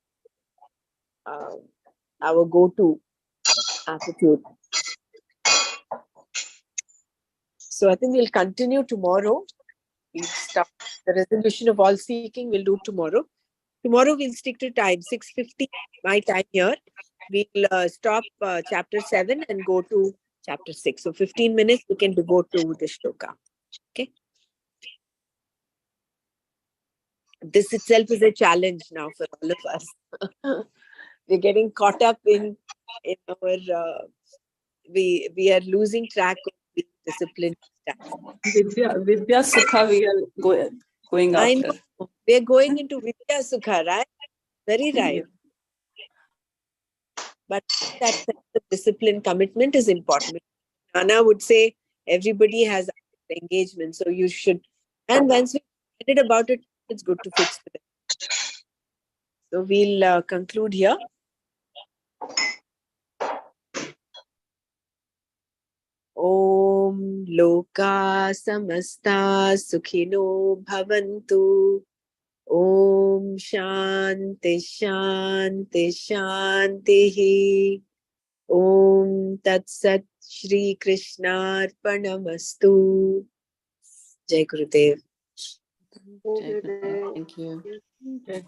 go-to attitude. So I think we'll continue tomorrow. We'll start the resolution of all seeking. We'll do tomorrow. Tomorrow we'll stick to time, 6:50 my time here. We'll stop chapter 7 and go to chapter 6. So 15 minutes we can devote to the shloka. Okay. This itself is a challenge now for all of us. We're getting caught up in our we are losing track of being disciplined. Vidya Sukha we are going I after. know. We're going into Vidya Sukha, right? Very right. But that sense of discipline, commitment is important. Nana would say everybody has engagement, so you should. And once we read about it, it's good to fix it. So we'll conclude here. Om Loka Samasta Sukhino Bhavantu. Om Shanti Shanti Shanti. Om Tat Sat Shri Krishna Arpanamastu. Jai Gurudev. Thank you. Jai